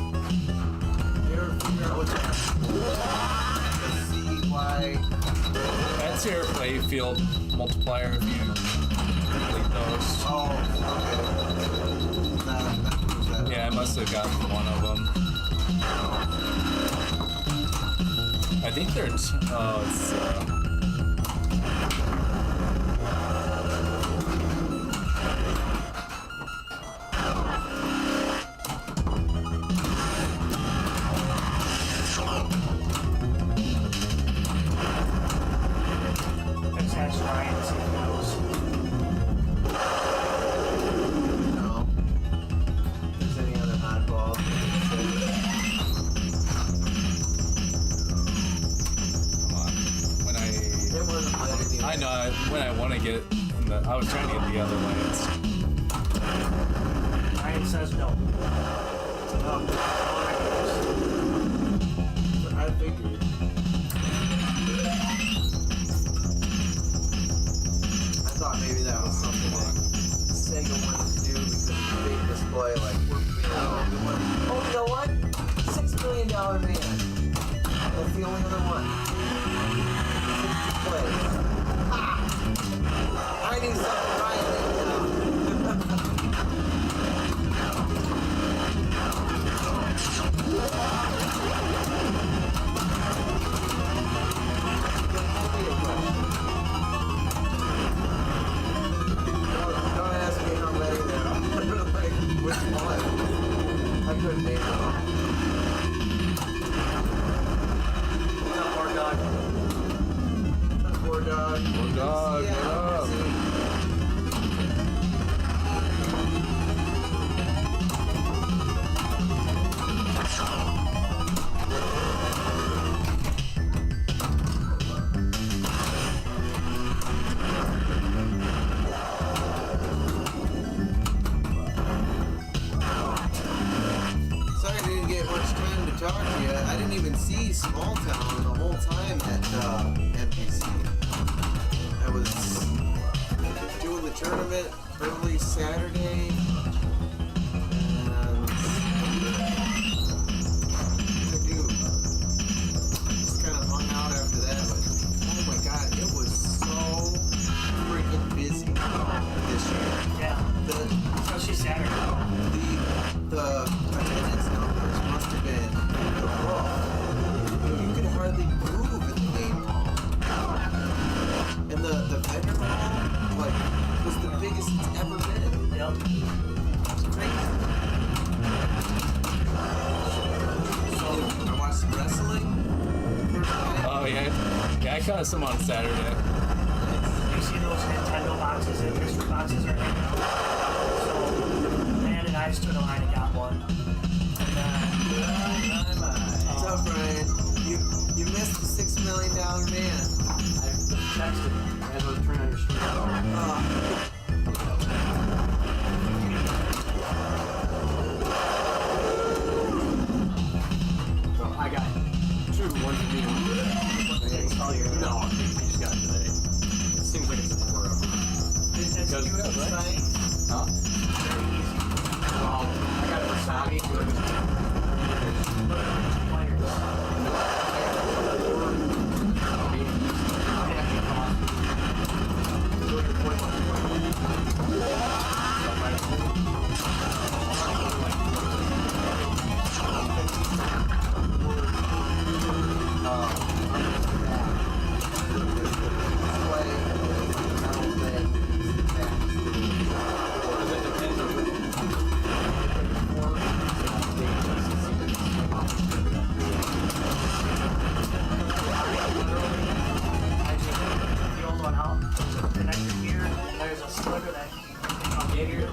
You ever figure out what's the CY? That's your playfield multiplier if you complete those. Oh, okay. That proves that. Yeah, I must have gotten one of them. I think they're it's Let's ask Ryan and see if he knows. No. If there's any other oddballs. come on. When It wasn't let anyone. I know when I want to get in the, I was trying to get the other lanes. Ryan says no. I figured. I thought maybe that was something that Sega wanted to do because of the big display. Like, we want, oh, you know what? $6 million man. That's the only other one. 60th place. I knew something right Don't ask me how many there are. Like, which one? I couldn't name them. What's up, War Dog? Poor dog. Poor dog, Yeah, what up? Sorry I didn't get much time to talk to you. I didn't even see Small Town the whole time at NPC. I was doing the tournament early Saturday, and just kind of hung out after that. But oh my god, it was so freaking busy this year. Yeah. Especially Saturday. The attendance numbers must have been the roof. You could hardly move at the game hall. And the vendor hall, like, was the biggest it's ever been. Yep. It's crazy. So, I watched some wrestling. First night. Oh yeah. Yeah, I caught some on Saturday. You see those Nintendo boxes and mystery boxes are hanging out? So, man and I stood in line and got one. And What's up, Brian? You missed the $6 million man. I texted as I was turning on your screen. So I got two, one for me, one for you. No, I just got it today. It seems like it's forever. It's Because- cute, right? Huh? Very easy. Well, I got it for Sony. I took the old one out, connector here, there's a slider that here,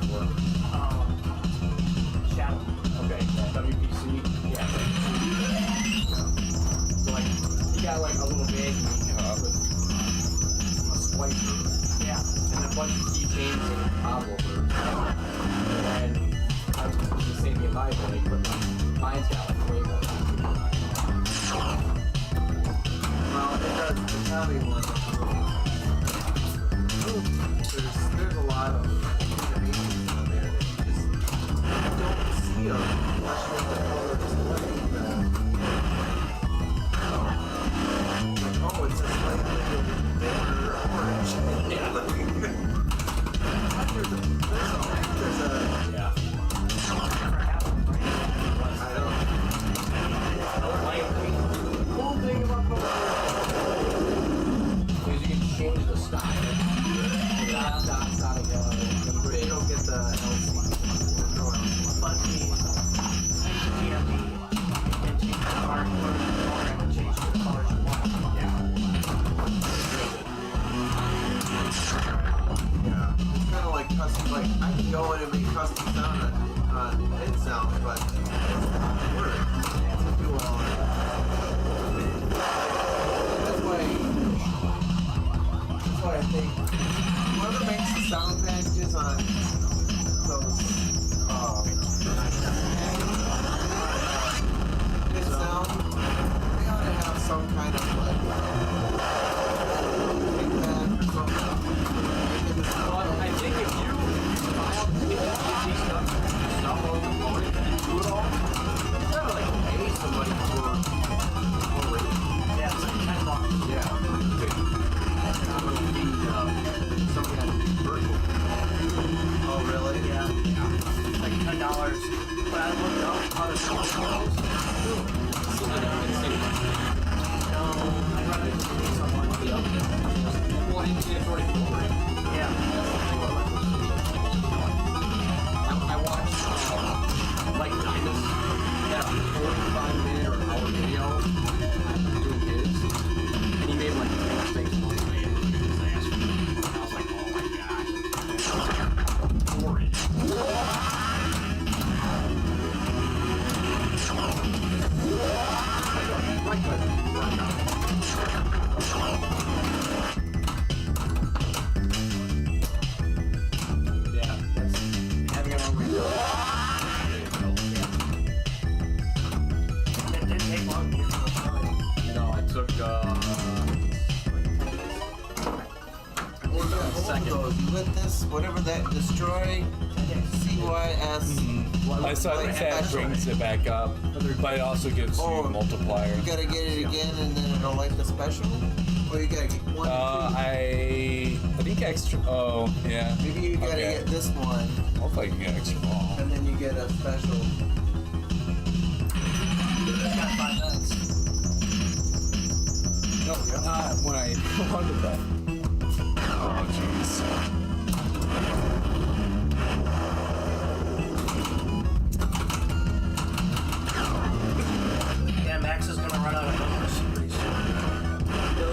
shadow. Okay, WPC. Yeah. So like, you got like a little bag with a splicer Yeah. and a bunch of keychains and pop holders. And I was just saying to my boy, but mine's got like way more. Well, it does. The Tommy one. There's a lot of animations on there that you just don't see them unless you're in the color display. Like, oh, it's a slightly bigger orange. Yeah. There's a Yeah. Never happened, right? I don't The cool thing about color is you can change the style. Sonic but you don't get the LC. There's no LC. But the GMB and change the card program and change the colors you want. Yeah, it's kind of like custom. Like I can go in and make custom sound on mid sound, but it's not work to do all that. That's why I think whoever makes the sound packages on those mid sound, they ought to have some kind of like feedback or something. Making the sound. I think if you file these stuff on the component and do it all, it's not like pay somebody $10. But I looked up other pinball tables. No, I run into someone. Well, it's already full, right? Yeah. I watched like Diamonds had a 45-minute or an hour video doing his, and he made like 10 mistakes along the way, and it was a disaster. And I was like, oh my god, boring. Right good. Yeah, that's having it on reserve. It didn't take long to get to the time. No, it took Both of those. You lit this, whatever that destroy, CYS. I saw that that brings it back up, but it also gives you a multiplier. You gotta get it again and then it'll light the special? Or you gotta get one? I think extra. Oh, yeah. Maybe you gotta get this one Hopefully I can get extra ball. and then you get a special. It's got 5 minutes. No, not when I wanted that. Oh, jeez. Yeah, Max is gonna run out of numbers pretty soon.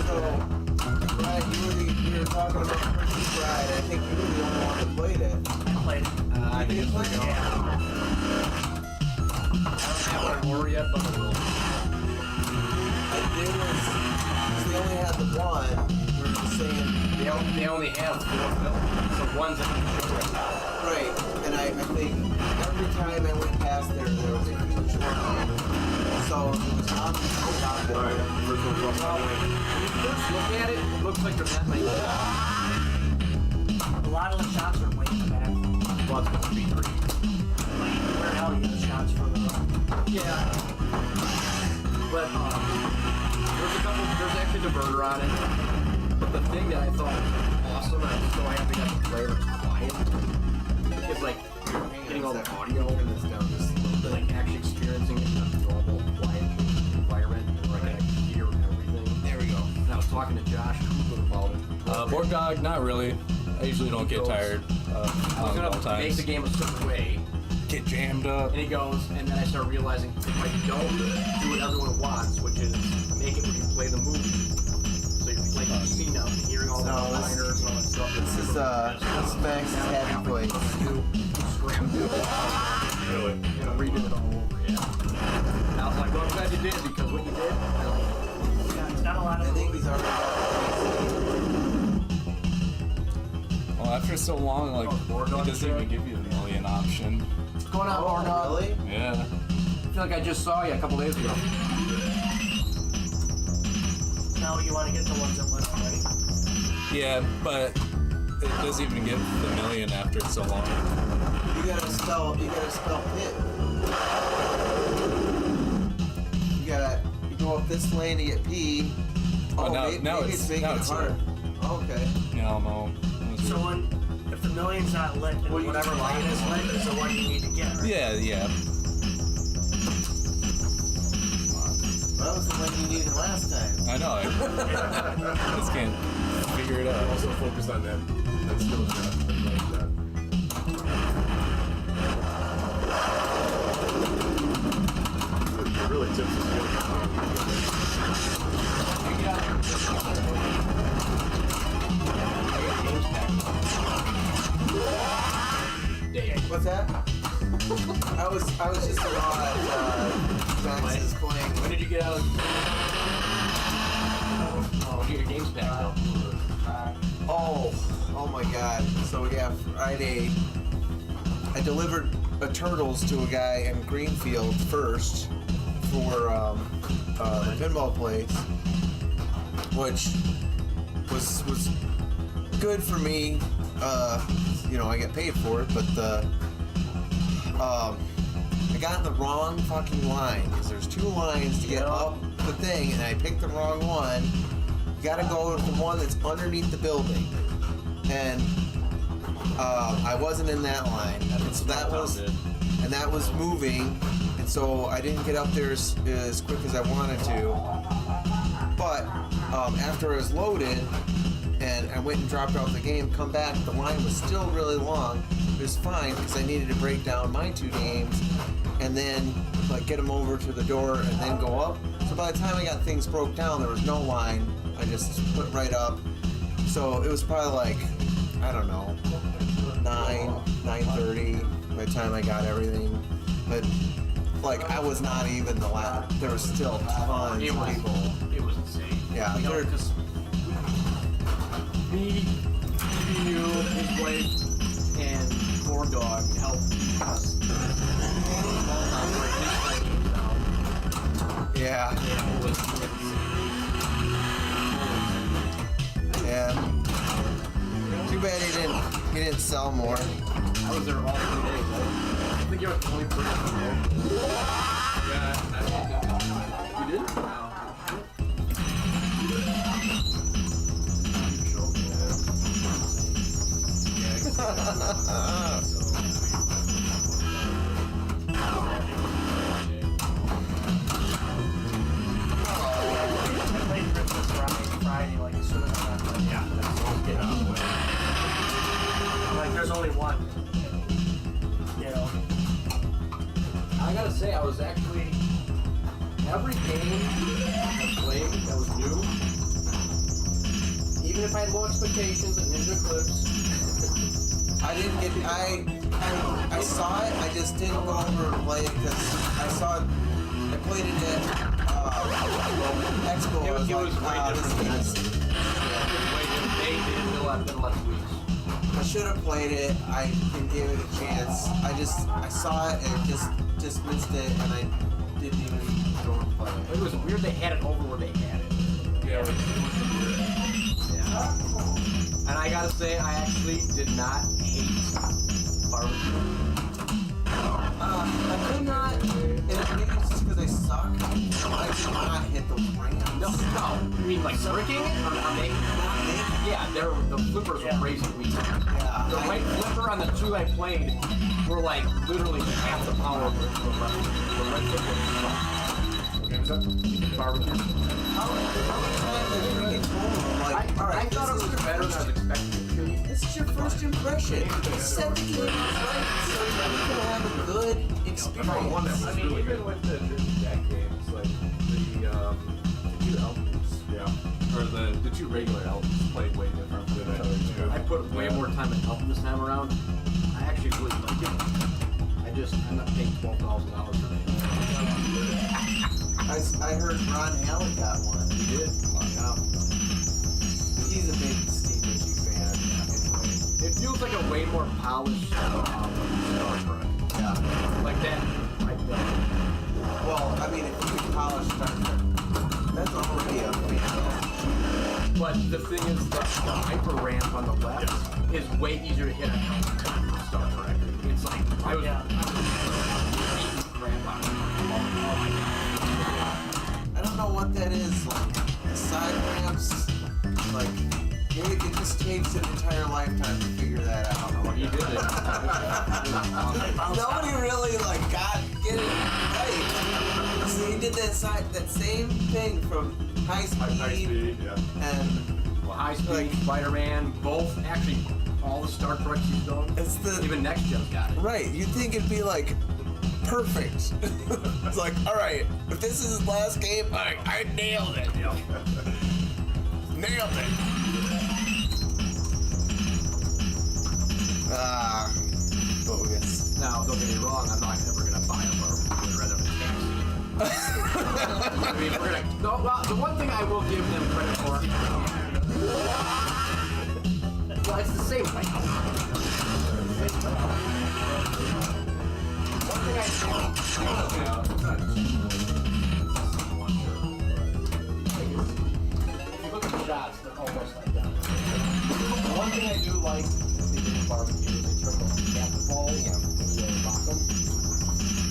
So, Brad, you were talking about Christmas Bride. I think you were the only one that played it. I played it. I think it's like, Yeah. I don't have my war yet, but I will. I did was, they only had the one. We were just saying, They only have 4 films, so one's in right. And I think every time I went past there was a huge line. So it was on the top there. Alright, first one's off. When you first look at it, it looks like there's not many. A lot of the shots are way in the back. Well, it's supposed to be 3. Like, where the hell you get the shots from the Yeah. But there's actually a diverter on it. But the thing that I thought was awesome, and I'm so happy that the player was quiet, is like getting all the audio Turn this down just a little bit. like actually experiencing it in a normal, quiet environment, and like I can hear everything. There we go. And I was talking to Josh Cooper about it. Board dog, not really. I usually don't get tired I was all gonna make times. the game a certain way, Get jammed up. and he goes, and then I started realizing if I don't do what everyone wants, which is make it where you play the movie. So you're playing the scene out and hearing all the No, this- liners and all that stuff. This is Max's happy place. Scram through it. Really? And reading it all over, yeah. And I was like, well, I'm glad you did, because what you did, Yeah, it's got a lot I of think he's already Well, after so long, like, board dog it doesn't even check. give you the million option. what's going on, Lord Dog? Really? Yeah. I feel like I just saw you a couple days ago. now you want to get the ones that live, right? Yeah, but it doesn't even get the million after so long. You gotta spell pit. You go up this lane to get P. Oh, now maybe it's- it's making now it it's hard. Okay. Yeah, I don't know. So if the million's not lit, then whatever line is lit is the one you need to get, right? Yeah, yeah. That was the one you needed last time. I know. I just can't figure it out. Also focused on that skill shot. I like that. It really tips the skill. What's that? I was just in awe at Max is playing. When did you get out? Oh, when did your games back though? Oh my God. So yeah, Friday, I delivered a turtles to a guy in Greenfield first for the pinball place, which was good for me. I get paid for it, but I got in the wrong fucking line because there's 2 lines to get up the thing, and I picked the wrong one. You gotta go with the one that's underneath the building, and I wasn't in that line, and so that was and that was moving, and so I didn't get up there as quick as I wanted to. But after I was loaded, and I went and dropped off the game, come back, the line was still really long. It was fine because I needed to break down my 2 games, and then like get them over to the door and then go up. So by the time I got things broke down, there was no line. I just put right up. So it was probably like, I don't know, 9:30 by the time I got everything. But like I was not even the last. There was still tons of people. It was insane. Yeah, You know, there- 'cause me, you, his wife, and Corn Dog helped us. yeah, It was yeah. Too bad he didn't sell more. I was there all 3 days. I think you were 20% there. Yeah, You did? I played Christmas around Friday, like as soon as I got there. Yeah, that's all get out of the way. I'm like, there's only one. You know. I gotta say, I was actually every game I played that was new, even if I had low expectations and Ninja Clips. I didn't get. I saw it. I just didn't go over and play it because I saw it. I played it at Expo. It was I way was like, different than this is- They didn't know I've been less weeks. I should have played it. I didn't give it a chance. I saw it and just missed it, and I didn't even go and play it. It was weird they had it over where they had it. yeah, Yeah. And I gotta say, I actually did not hate barbecue. I could not, and maybe it's just because I suck. I did not hit those ramps. No. You mean like bricking it? Or not making it? Not making. Yeah, the flippers were Yeah. crazy weak. Yeah. The right flipper on the 2 I played were like literally half the power of the left. The right flipper was What game is that? barbecue. How many times I freaking told him, like, all right, I thought it this was is your better than I first- was expecting it to be. This is your first impression. Set the game up right so you're gonna have a good experience. One that was really even with the Jack games, like the 2 albums, Yeah. or the 2 regular albums played way different than the other 2. I put way more time in helping this time around. I actually really like it. I'm not paying $12,000 for it. I heard Ron Hallett got one. He did. Yeah. He's a big Steve Ritchie fan anyway. It feels like a way more polished Star Trek. Yeah. Like that. Well, I mean, if you could polish Star Trek, that's already a fantastic. But the thing is that the hyper ramp on the left is way easier to hit on Star Trek. It's like I was. Yeah. Ramp on it. Oh my god. I don't know what that is. Like, the side ramps, like, maybe it just takes an entire lifetime to figure that out. He did it. Nobody really, like, get it right. So he did that same thing from High Speed, High speed, yeah. and Well, High Speed, Like- Spider-Man, both actually all the Star Treks he's done. it's the Even Next Gen's got it. right. You'd think it'd be like perfect. It's like, all right, if this is his last game, I nailed it. Nailed it. Bogus. Now, don't get me wrong, I'm not ever gonna buy a barbecue. I'd rather have a taxi. I mean, we're gonna. No, well, the one thing I will give them credit for. Well, it's the same thing. One thing I if you look at the shots, they're almost like that. The one thing I do like they do in barbecue is they turn like a captain ball and you lock them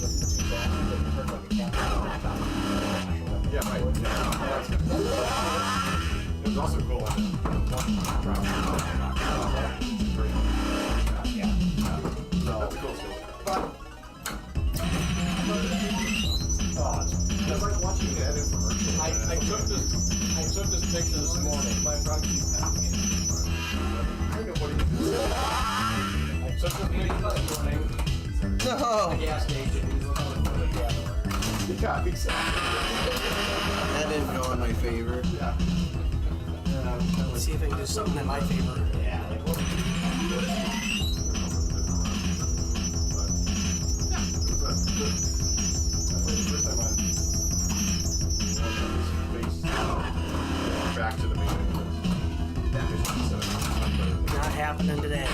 with the 2 glasses and you turn like a captain ball on top of it. Yeah, right. It was also cool when one dropped. Yeah. That's a cool skill. But I took this picture this morning. My proxy pack. I took this picture this morning. No. Gas station. He's looking for the gas. Yeah, exactly. That didn't go in my favor. Yeah. Let's see if I can do something in my favor. Yeah, like what? Back to the main Not happening today.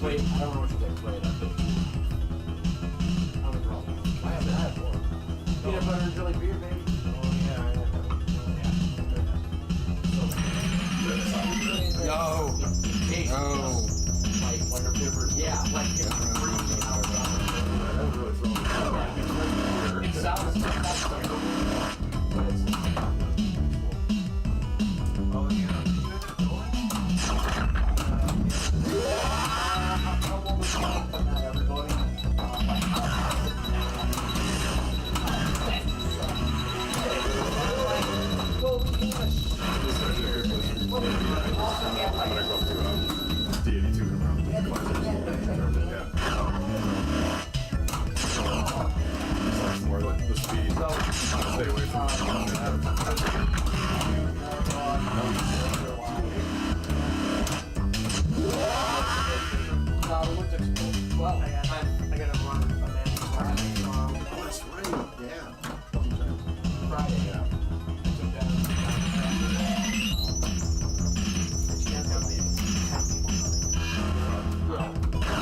Wait, I don't know what you think. Wait, I'm in trouble. I have that for peanut butter and jelly beer, baby. Oh yeah, No. Taste. No. Like a different. Yeah, like it's creamy outside. It sounds but it's not everybody. The speed. Stay away from I gotta run a man. Oh, that's right. Yeah. Friday. Yeah. She has got like 10 people coming.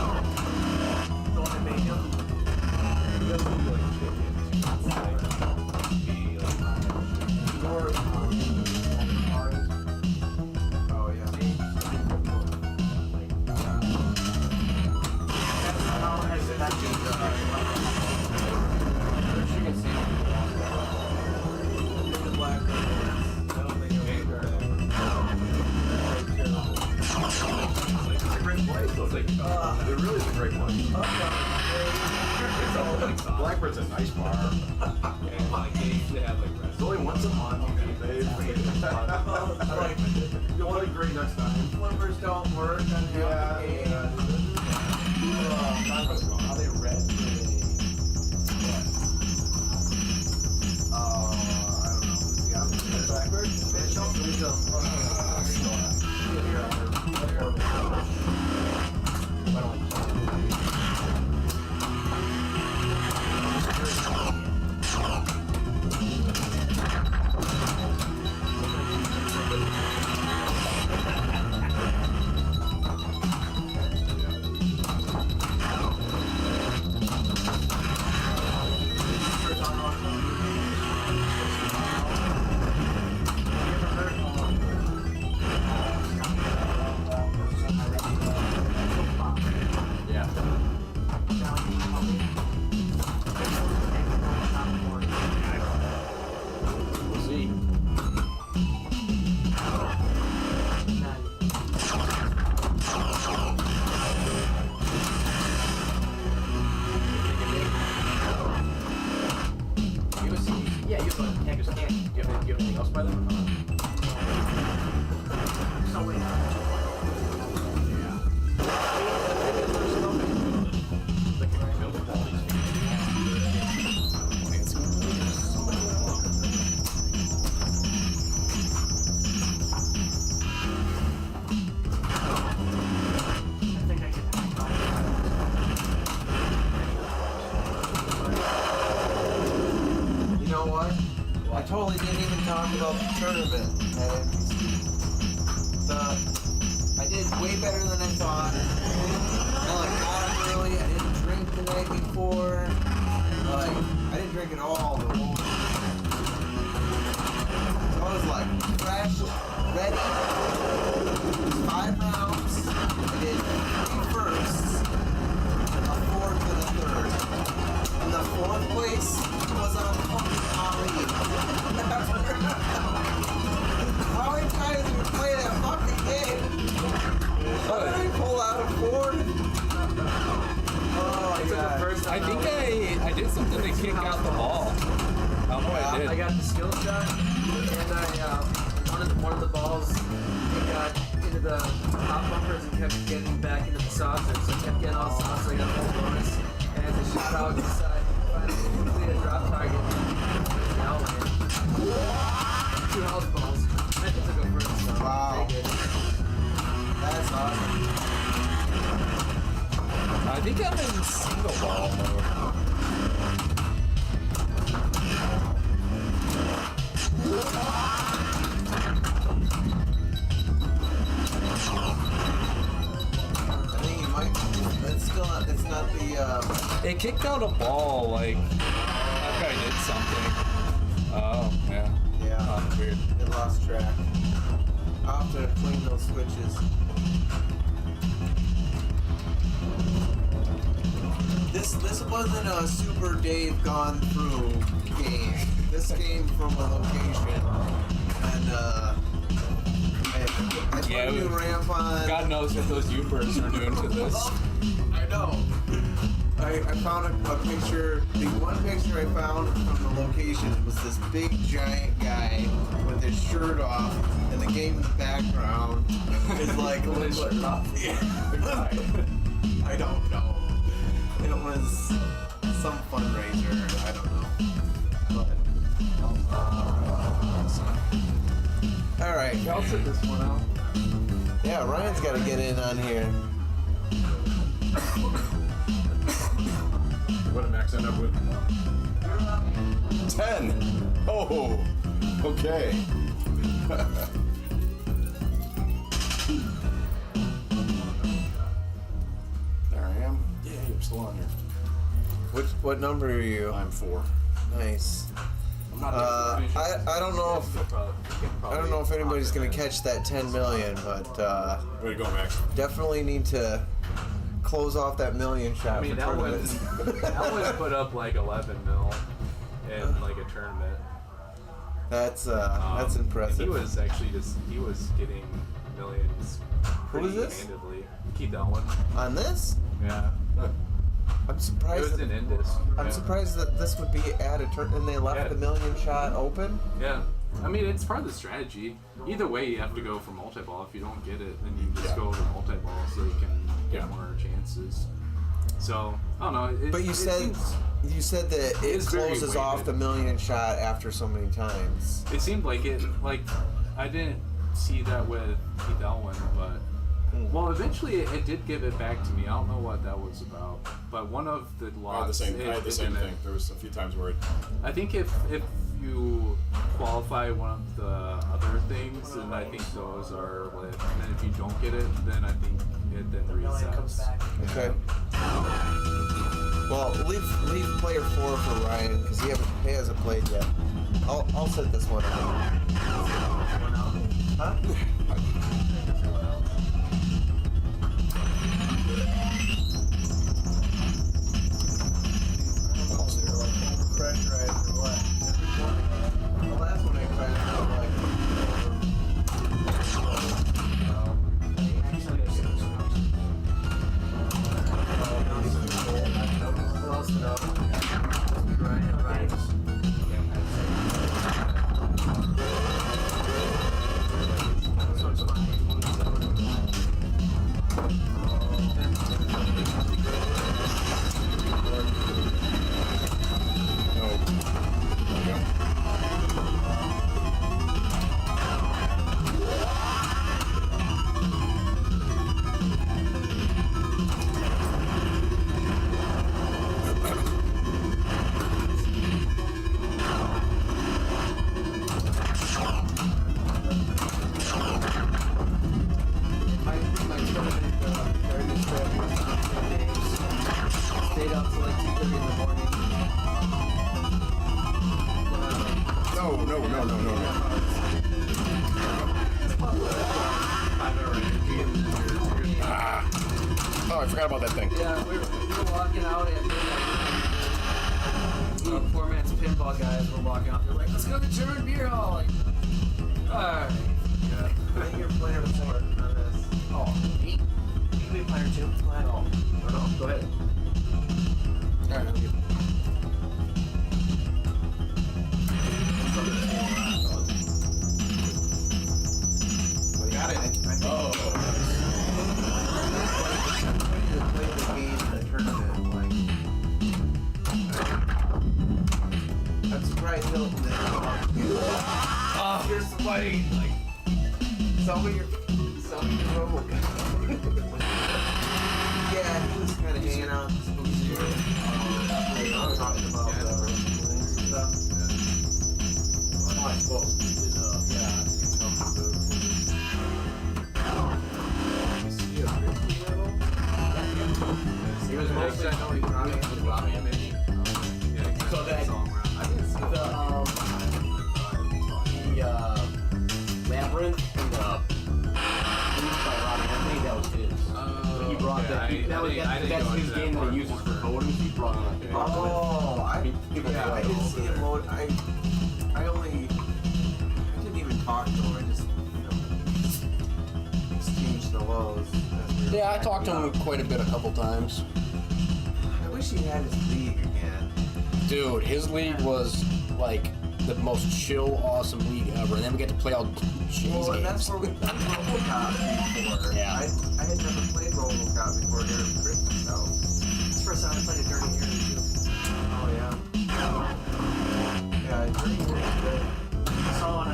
The one that made him. Oh yeah. How has that Chicken sandwich. The black I don't think It's a great place. So it's like, it really is a great place. Blackbird's a nice bar. and like they usually have like It's only once a month. You'll want to great next time. flippers don't work on the Yeah, game. Are they red? I don't know. Yeah, Blackbird. We'll see. Give us some, yeah, you have a tank of scan. Do you have anything else by them? So wait. I think I can. You know what? I totally didn't even talk about the tournament at NPC. I did way better than I thought. I got up early. I didn't drink the night before. I didn't drink at all the whole night. So I was fresh, ready. It was 5 rounds. I did 3 firsts, a fourth, and a third. And the 4th place was on Ali. How many times did we play that fucking game? How did we pull out a 4th? Oh my god. I think I did something to kick out the ball. don't know what I did. I got the skill shot, and one of the balls it got into the top bumpers and kept getting back into the saucer, so I kept getting all sauce, so I got a full bonus. And as I shot out to the side, finally completed a drop target. The outline. 2 house balls. I took a first. So Wow. very good. That's awesome. I think I'm in single ball mode. I think you might. It's still not. It's not the. It kicked out a ball, like, after I did something. Oh, yeah. Yeah. Oh, weird. It lost track. I'll have to clean those switches. This wasn't a Super Dave gone through game. This came from a location, and I put a new ramp on. God knows what those Ubers are doing to this. I know. I found a picture. The one picture I found from the location was this big giant guy with his shirt off, and the game in the background is like a little bit off. I don't know. It was some fundraiser. I don't know. All right. I'll sit this one out. Yeah, Ryan's got to get in on here. What did Max end up with? 10. Oh, okay. There I am. Yeah, you're still on here. What number are you? I'm 4. Nice. I'm not I don't know if anybody's gonna catch that 10 million, but Way to go, Max. definitely need to close off that million shot. I mean, for that one tournaments. put up like 11 mil in like a tournament. That's And impressive. he was actually he was getting millions Who is pretty this? handedly. Keep that one. On this, Yeah. I'm It surprised. was in Indus. I'm Yeah. surprised that this would be at a turn and they left Yeah. the million shot open. Yeah. I mean, it's part of the strategy. Either way, you have to go for multi-ball. If you don't get it, then you just go to multi-ball so you can get more chances. So, I don't know. But you said that it It's very closes off weighted. the million shot after so many times. It seemed like it, like, I didn't see that with Keith Elwin, but, well, eventually it did give it back to me. I don't know what that was about, but one of the I had lots, the same thing. There was a few times where I think if you qualify one of the other things, then I think those are lit. And then if you don't get it, then I think it then Million comes resets. back. Okay. Well, leave player 4 for Ryan because he hasn't played yet. I'll set this one up. Huh? Pressurized or what? The last one I tried out like. Close enough. Right. My tournament, Heritage Trip, stayed up till like 2:30 in the morning. No. Oh, I forgot about that thing. Yeah, we were walking out at midnight. Poor man's pinball guys were walking out. They're like, let's go to the German beer hall. Like, alright. I think you're player 4 on this. Oh, me? You can be player 2. Go ahead. No, go ahead. Alright. tilting it. You're sweating. Like, sell me your RoboCop. Yeah, he was kind of hanging out this booth here. Talking about stuff. I suppose we did, Yeah, you tell me you see a Ricky level? He was mostly, I know he was Robbie and Minnie. So that, I didn't see the Labyrinth and the Blues by Robbie Anthony, that was his. He brought that. That's his game that he uses for coding. He brought that. Oh, I didn't see him load. I didn't even talk to him. I just, exchanged the lows. Yeah, I talked to him quite a bit a couple times. I wish he had his league again. Dude, his league was like the most chill, awesome league ever. And then we get to play all cheese Well, and that's games. where we played RoboCop before. Yeah. I had never played RoboCop before here at Christmas house. It's the first time I played a Dirty Harry too. Oh yeah. Yeah, Dirty Harry's good. I saw one on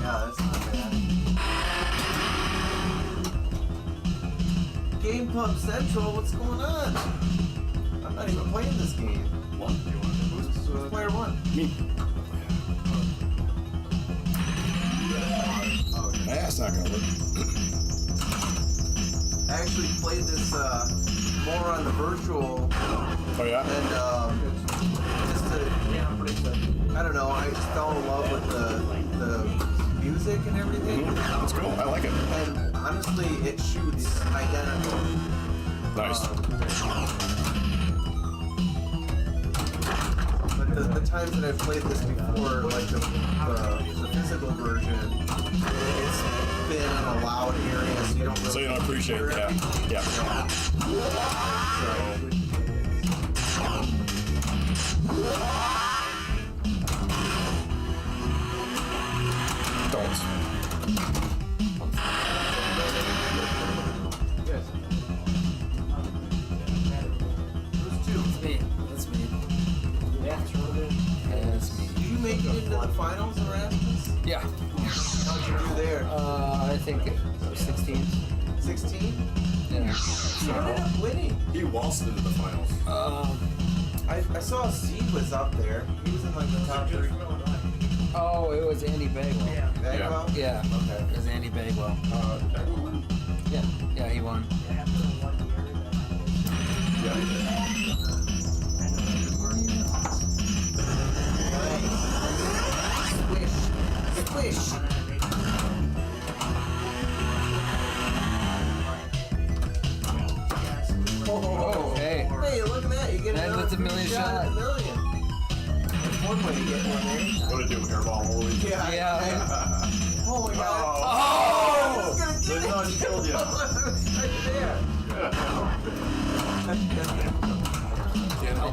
Yeah, that's not bad. Game Club Central, what's going on? I'm not even playing this game. One? Do you want to boost? Who's player one? Me. That's not gonna work. I actually played this more on the virtual Oh yeah? and just to, I don't know, I just fell in love with the music and everything. That's cool. I like it. And honestly, it shoots identical. Nice. But the times that I've played this before, like the physical version, it's been in a loud area, so you don't really So you don't appreciate it. Yeah. Yeah. Don't. Who's two? Me. That's me. Yeah, it's really good. Yeah, that's me. Did you make it into the finals, Erasmus? Yeah. How'd you do there? I think it was 16. 16? Yeah. You ended up winning. He waltzed into the finals. I saw Steve was up there. He was in like the top 3. Oh, it was Andy Bagwell. Yeah. Bagwell? Yeah. Okay. It was Andy Bagwell. Yeah. Yeah, he won. After 1 year, Squish. Oh, hey. Hey, look at that. You get That another was a free million shot at shot. the million. That's one way to get one there. What to do? Hairball holy? Yeah. Yeah. Oh my god. Oh! I was gonna get it. No, she killed you. Right there. I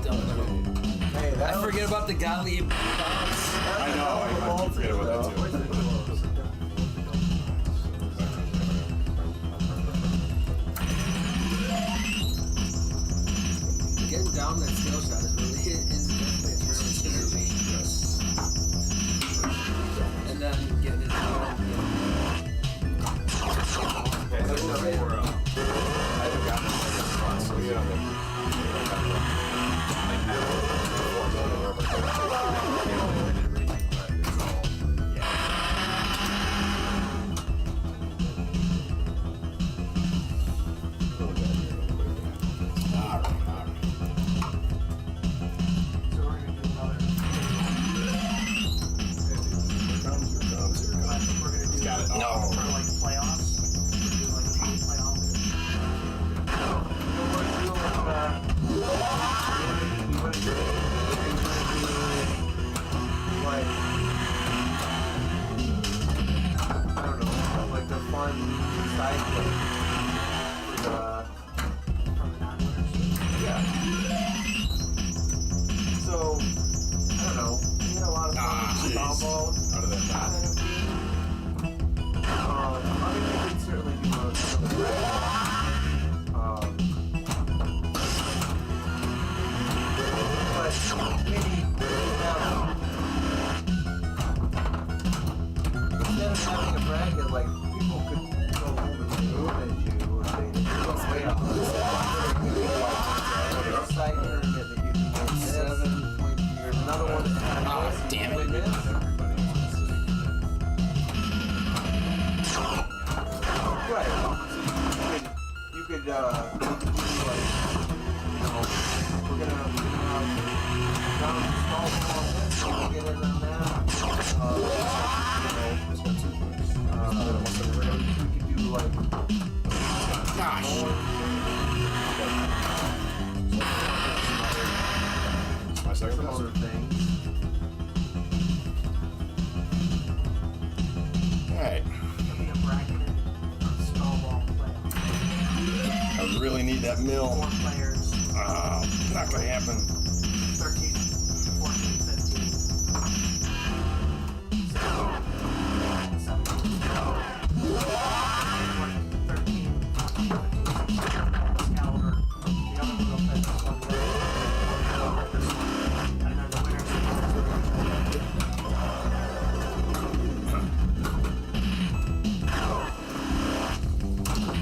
don't know. Hey, that I was- forget about the Gottlieb. I know. I forget about that too. Getting down that skill shot is really is definitely a turn energy. Yes. And then getting it down. I haven't gotten a second spot, so yeah. Got it. No. for like playoffs. Do like a team playoff. Like, I don't know, like the fun side thing. From the non-winners. Yeah. So, I don't know. We had a lot of fun with jeez. balls. How did that not? Kind of thing. I mean, we could certainly do some of the but could do like, you know, we're gonna down install all this, so we'll get it on that. We could do like, Gosh. My second some other things. Alright. It'll be a bracketed snowball play. I really need that mill. 4 players, Not gonna happen. 13, 14, 15. 16, 17. 13, 14, 15. Caliber. The other one will play this one. This one. And then the winners.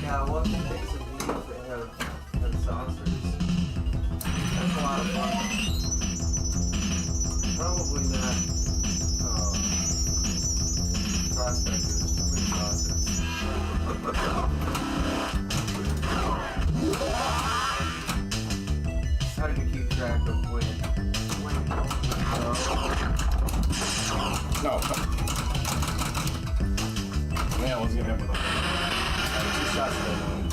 Yeah, we'll have to take some leaves that have saucers. That's a lot of fun. Probably not prospectors, too many saucers. How do you keep track of when? No. Man, what's gonna happen? 2 shots for one.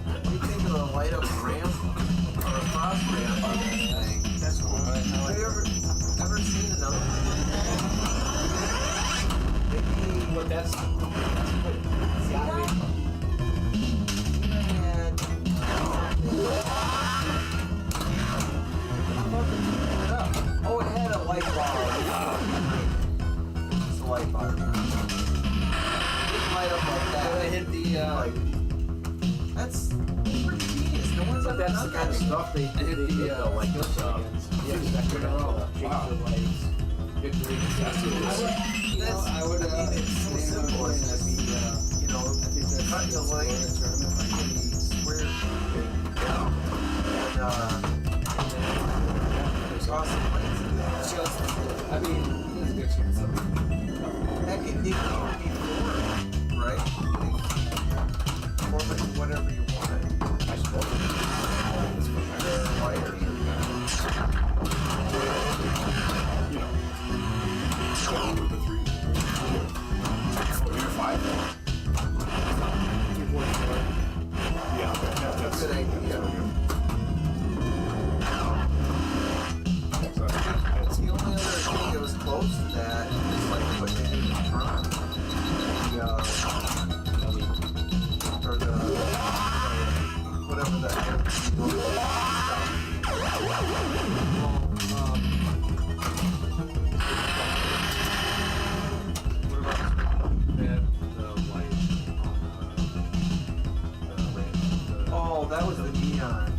What do you think of the light up ramp or a cross ramp on that thing? That's cool. Have you ever seen another one? Maybe But that's had oh, it had a light bar. It's a light bar. It didn't light up like that. I hit the. Like, that's pretty genius. No one's But ever that's done the kind of that. stuff they I hit the like this yeah, exactly. Change the lights. Victory. That's, I would. I mean, it's so simple. It's just, you know, cut the light, the square, and cross the lights. Just, I mean, there's a good chance of it. Heck, it can be formed, right? Form it whatever you want it. I suppose. Wires. You know. So with the 3. Oh, you're 5? Yeah, okay. That's Good idea. That's The only other thing that was close to that is like putting it in the front. Or the whatever that What about the light on the ramp? Oh, that was the neon.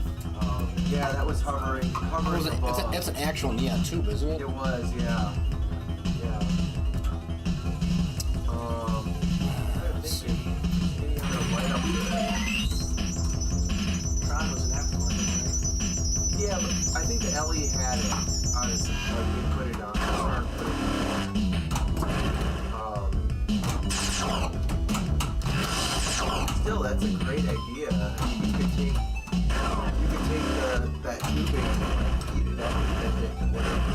Yeah, that was hovering above. It's an actual neon tube, isn't it? It was, yeah. Yeah. I think any other light up there. Tron was an aftermarket, right? Yeah, but I think the LE had it, honestly. Like, we put it on. Started putting it on. Still, that's a great idea. I mean, you could take that tubing and like, heat it up and bend it and whatever.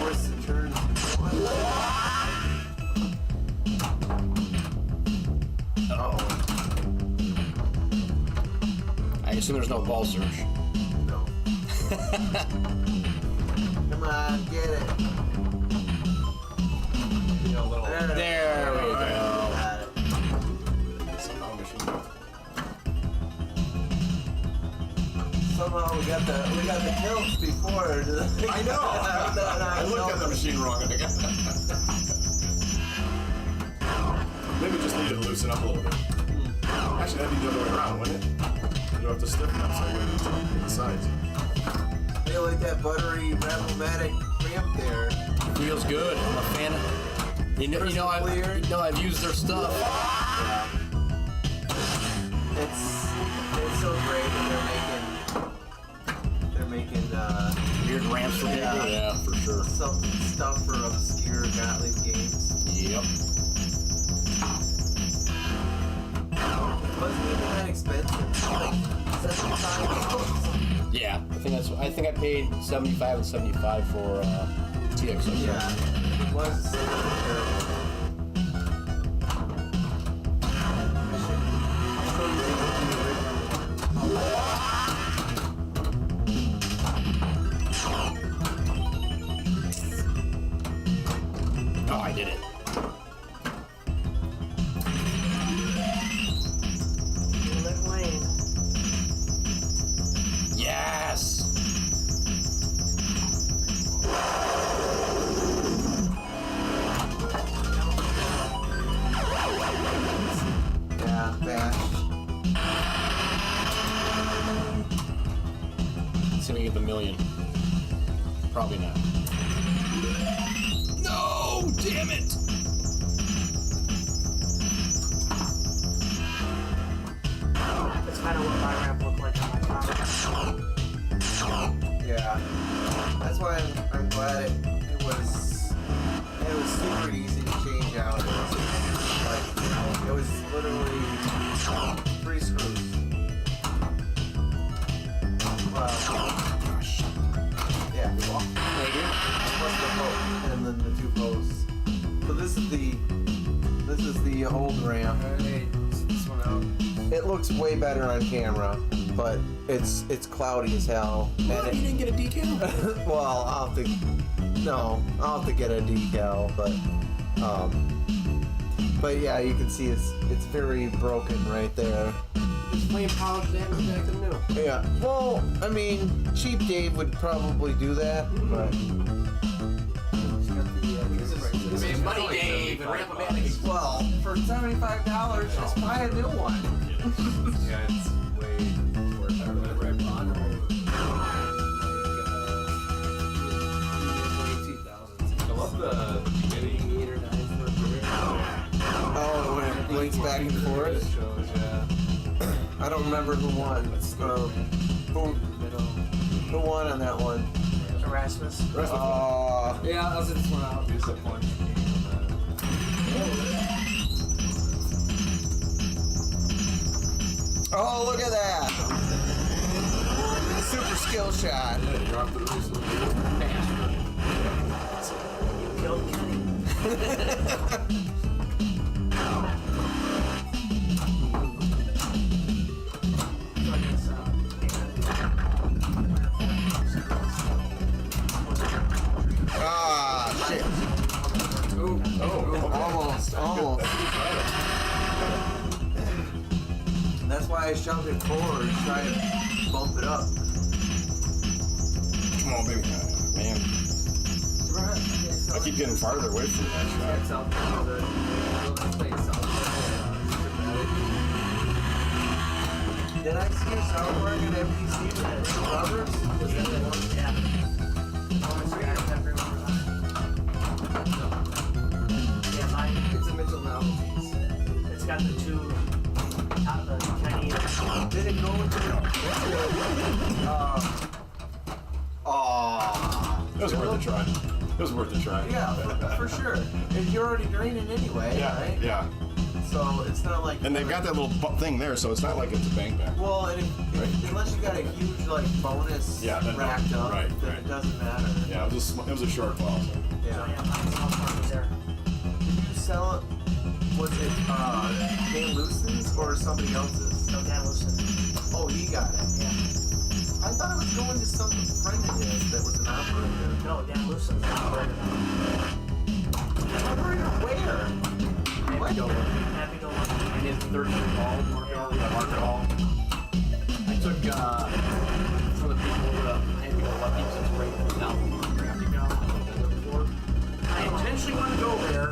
Force the turns and one. Uh-oh. I assume there's no ball surge. No. Come on, get it. You know, little. There we go. Got it. somehow machine. Somehow we got the tilts before. I know. I looked at the machine wrong. I guess. Maybe just need to loosen up a little bit. Actually, that'd be the other way around, wouldn't it? You don't have to stiffen up, so you go to the sides. I feel like that buttery Rap-O-Matic ramp there. Feels good. I'm a fan. You know I've used their stuff. It's so great that they're making Weird ramps for people. Yeah. Yeah, for sure. some stuff for obscure Gottlieb games. Yep. Yeah, I think I paid 75 and 75 for TX. Yeah, it was terrible. Oh, I did it. Lin Wayne. Yes. Yeah, bashed. Let's see if we get the million. Probably not. No, damn it. That's kind of what my ramp looked like on my car. Yeah, that's why I'm glad it was super easy to change out. It was literally 3 screws. Yeah, Right here. plus the post, and then the 2 posts. So this is the old ramp. Alright, this one out. It looks way better on camera, but it's cloudy as hell. And Oh, you didn't get a decal? well, I'll have to get a decal, but yeah, you can see it's very broken right there. Just plain polished that and back to new. Yeah. Well, I mean, Cheap Dave would probably do that, but This is money, Dave. And ramp mechanics. well, for $75, just buy a new one. Yeah, it's way worth it. I love the beginning 8 or 9 for a beer. Oh, when it blinks back and forth. shows, yeah. I don't remember who won. Who won on that one? Erasmus. Yeah, I'll sit this one out. Use the punch game on that. Oh, look at that! Super skill shot. Yeah, you're off the race. You killed Kenny. Ah, shit. Almost. That's why I shoved it forward to try to bump it up. Come on, baby. Man. I keep getting farther away from that shot. Did I see a soundboard at MPC with the rubbers? Was that the one? Yeah. Almost got everyone. Yeah, mine. It's a Mitchell Novelties. It's got the 2 out of the Kenny. Did it go into It was worth a try. It was worth a try. Yeah, for sure. And you're already draining anyway, Yeah, right? yeah. So it's not like. And they've got that little thing there, so it's not like it's a bang bang. Well, and unless you got a huge bonus Yeah, then no. racked up, Right, then right. it doesn't matter. Yeah, it was a short ball. So. So Yeah. yeah, mine's all was there. Did you sell it? Was it Dan Lucens or somebody else's? No, Dan Wilson. Oh, he got it. Yeah. I thought it was going to some friend of his that was an operator. No, Dan Wilson's not right now. Operator where? What? Happy to look. And his 13 ball, market hall. I took some of the people I had to go lucky since right now. Drafting down. I intentionally wanted to go there.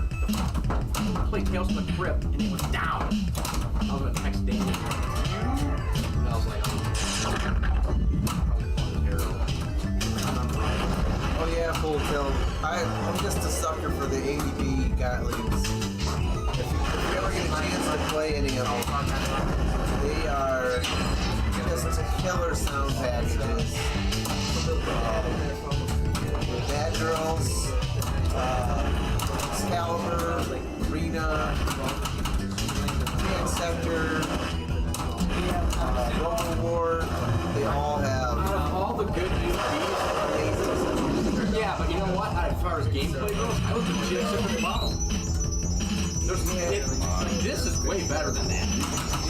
The plate tails from the grip, and it was down. I was going to text Daniel. And I was like, Oh yeah, full tilt. I'm just a sucker for the ADB Gottliebs. If you ever get a chance to play any of them, they are just killer sound packages. Bad Girls, Excalibur, Rena, Command Sector, Roll War, they all have far as gameplay goes, I was legit sick at the bottom. This is way better than that. You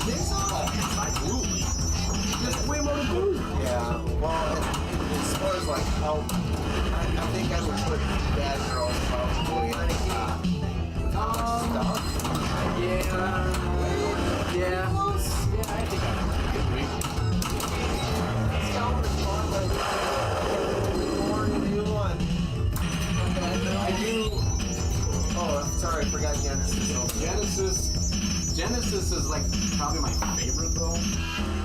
think so? Oh, absolutely. There's way more to do. Yeah. Well, as far as like how, I think I would put Bad Girls probably in stuff. Yeah, I think I agree. I do. Oh, sorry, I forgot Genesis. Genesis is like probably my favorite though.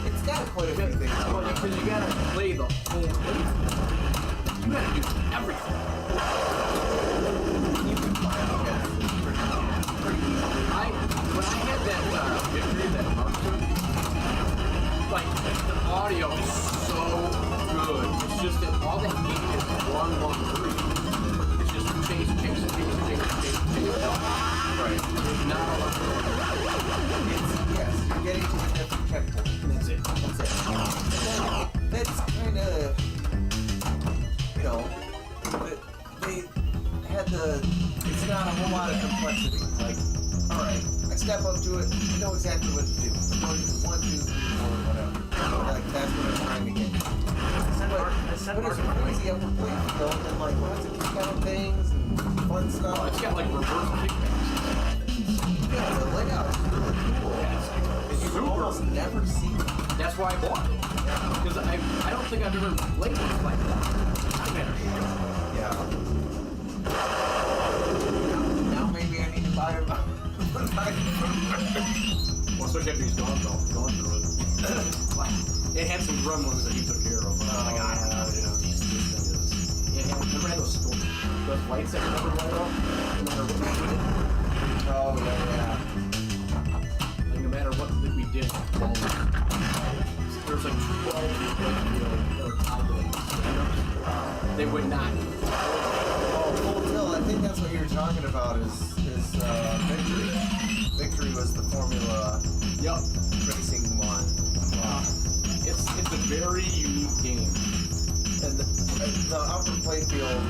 It's got quite a few things. Because you gotta play the whole thing. You gotta do everything. You can find Genesis pretty easy. When I had that victory that Mark took, like the audio is so good. It's just that all that game is 1-1-3. It's just chase. Right. There's not a lot. Yes, you're getting to the different checkpoint. That's it. That's kind of, you know, they had it's not a whole lot of complexity. Like, alright, I step up to it, I know exactly what to do. I'm going to do 1, 2, 3, 4, whatever. Like, that's what I'm trying to get. But it's crazy upper plate field and like lots of kick out things and fun stuff. Oh, it's got like reverse kickbacks. Yeah, the layout is really cool. And you can almost never see it. That's why I bought it. Because I don't think I've ever played one like that. Yeah. Now maybe I need to buy it. Well, especially after he's gone through it. It had some gremlins that you took care of. But I was like, remember those lights that never light up? No matter what we did. Oh, yeah. Like, no matter what we did, there's like 12 that were tied to like, they would not. Oh, Full Tilt, I think that's what you're talking about is Victory. Victory was the Formula racing one. It's a very unique game. And the upper playfield,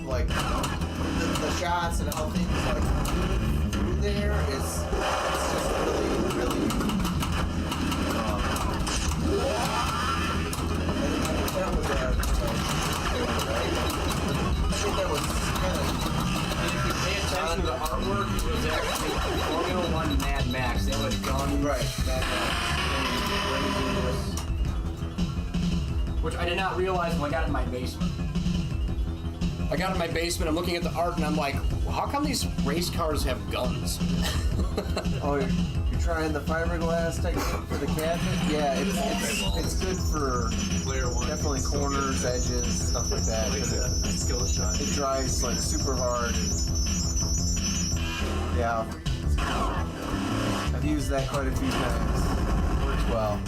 like the shots and how things like move through there it's just really unique. I think that was right? I think that was kind of. And if you pay attention to the artwork, it was actually Formula 1 Mad Max. They had guns. Right, Mad Max. Which I did not realize when I got in my basement. I got in my basement, I'm looking at the art, and I'm like, well, how come these race cars have guns? Oh, you're trying the fiberglass technique for the cabinet? Yeah, it's good for definitely corners, edges, stuff like that. Skill shot. It drives like super hard. And, yeah, I've used that quite a few times. Works well.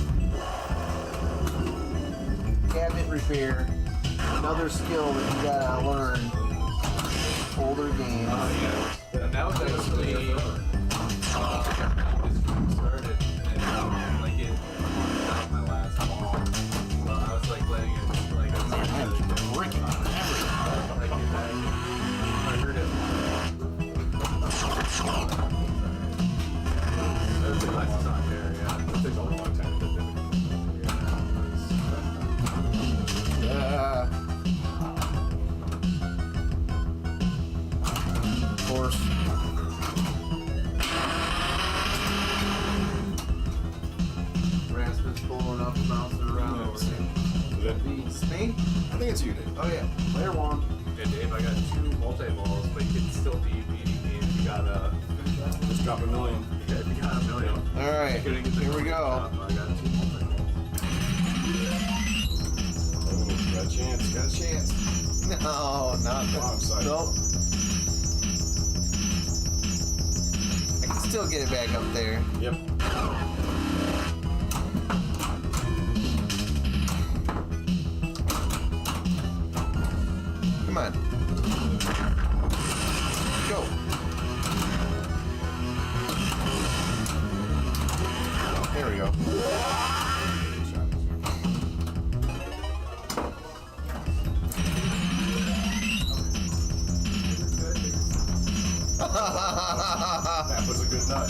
Cabinet repair, another skill that you gotta learn. Older games. Yeah, that was actually started and like it not my last ball. Well, I was like letting it like I was Freaking like I heard it. The glass is not there. Yeah, it took a long time to do. Of course. Rasmus pulling up and bouncing around over there. It's me? I think it's you, Dave. Oh yeah. Player one. Yeah, Dave, I got 2 multi-balls, but you can still be beating me if you got a. Just drop $1 million. Yeah, if you got $1 million. Alright, here we go. I got 2 multi-balls. Oh, got a chance. Got a chance. No, not that. Wrong side. Nope. I can still get it back up there. Yep. Come on. Go. There we go. That was a good nut.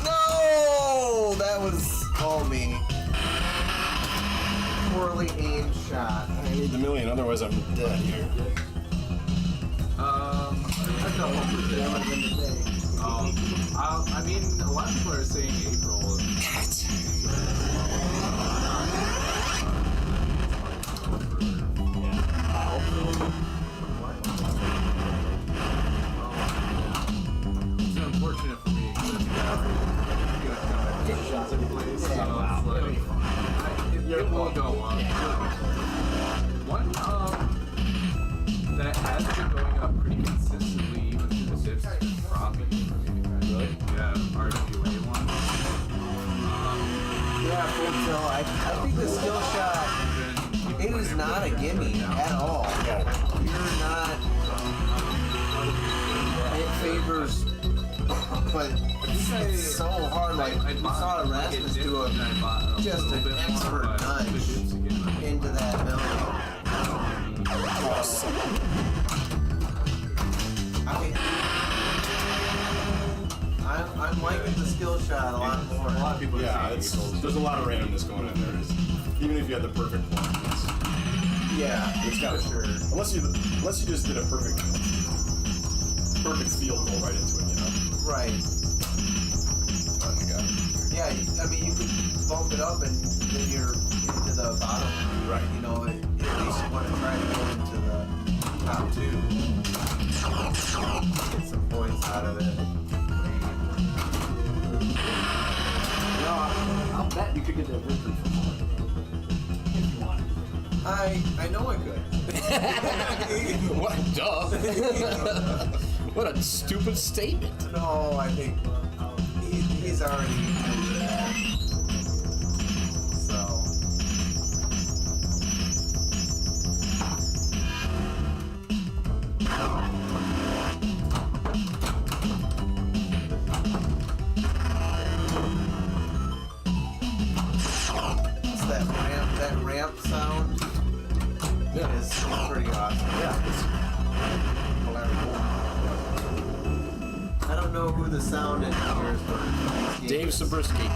No! That was all me. Poorly aimed shot. I need the million, otherwise I'm dead here. I've got one for today. I mean, a lot of people are saying April. It's unfortunate for me because it's shots every place. So it's like, it will go on. One that has been going up pretty consistently even through the dips is profit for me. Really? Yeah, RWA one. Yeah, full tilt. I think the skill shot, it is not a gimme at all. You're not. It favors, but it's so hard. Like, we saw Erasmus do just an expert nudge into that million. I'm liking the skill shot a lot more. A lot of people Yeah, are saying there's a lot of randomness going on there. Even if you had the perfect one, it's got to sure. Unless you just did a perfect field goal right into it, you know. Right. Oh my god. Yeah, I mean, you could bump it up and then you're into the bottom. Right. You know, at least you want to try to get into the top two. Get some points out of it. I'll bet you could get that victory from Mark. If you wanted. I know I could. What? Duh. What a stupid statement. No, I think he's already into that. So. It's that ramp sound is pretty awesome. Yeah. I don't know who the sound engineer is for. Dave Zabriskie.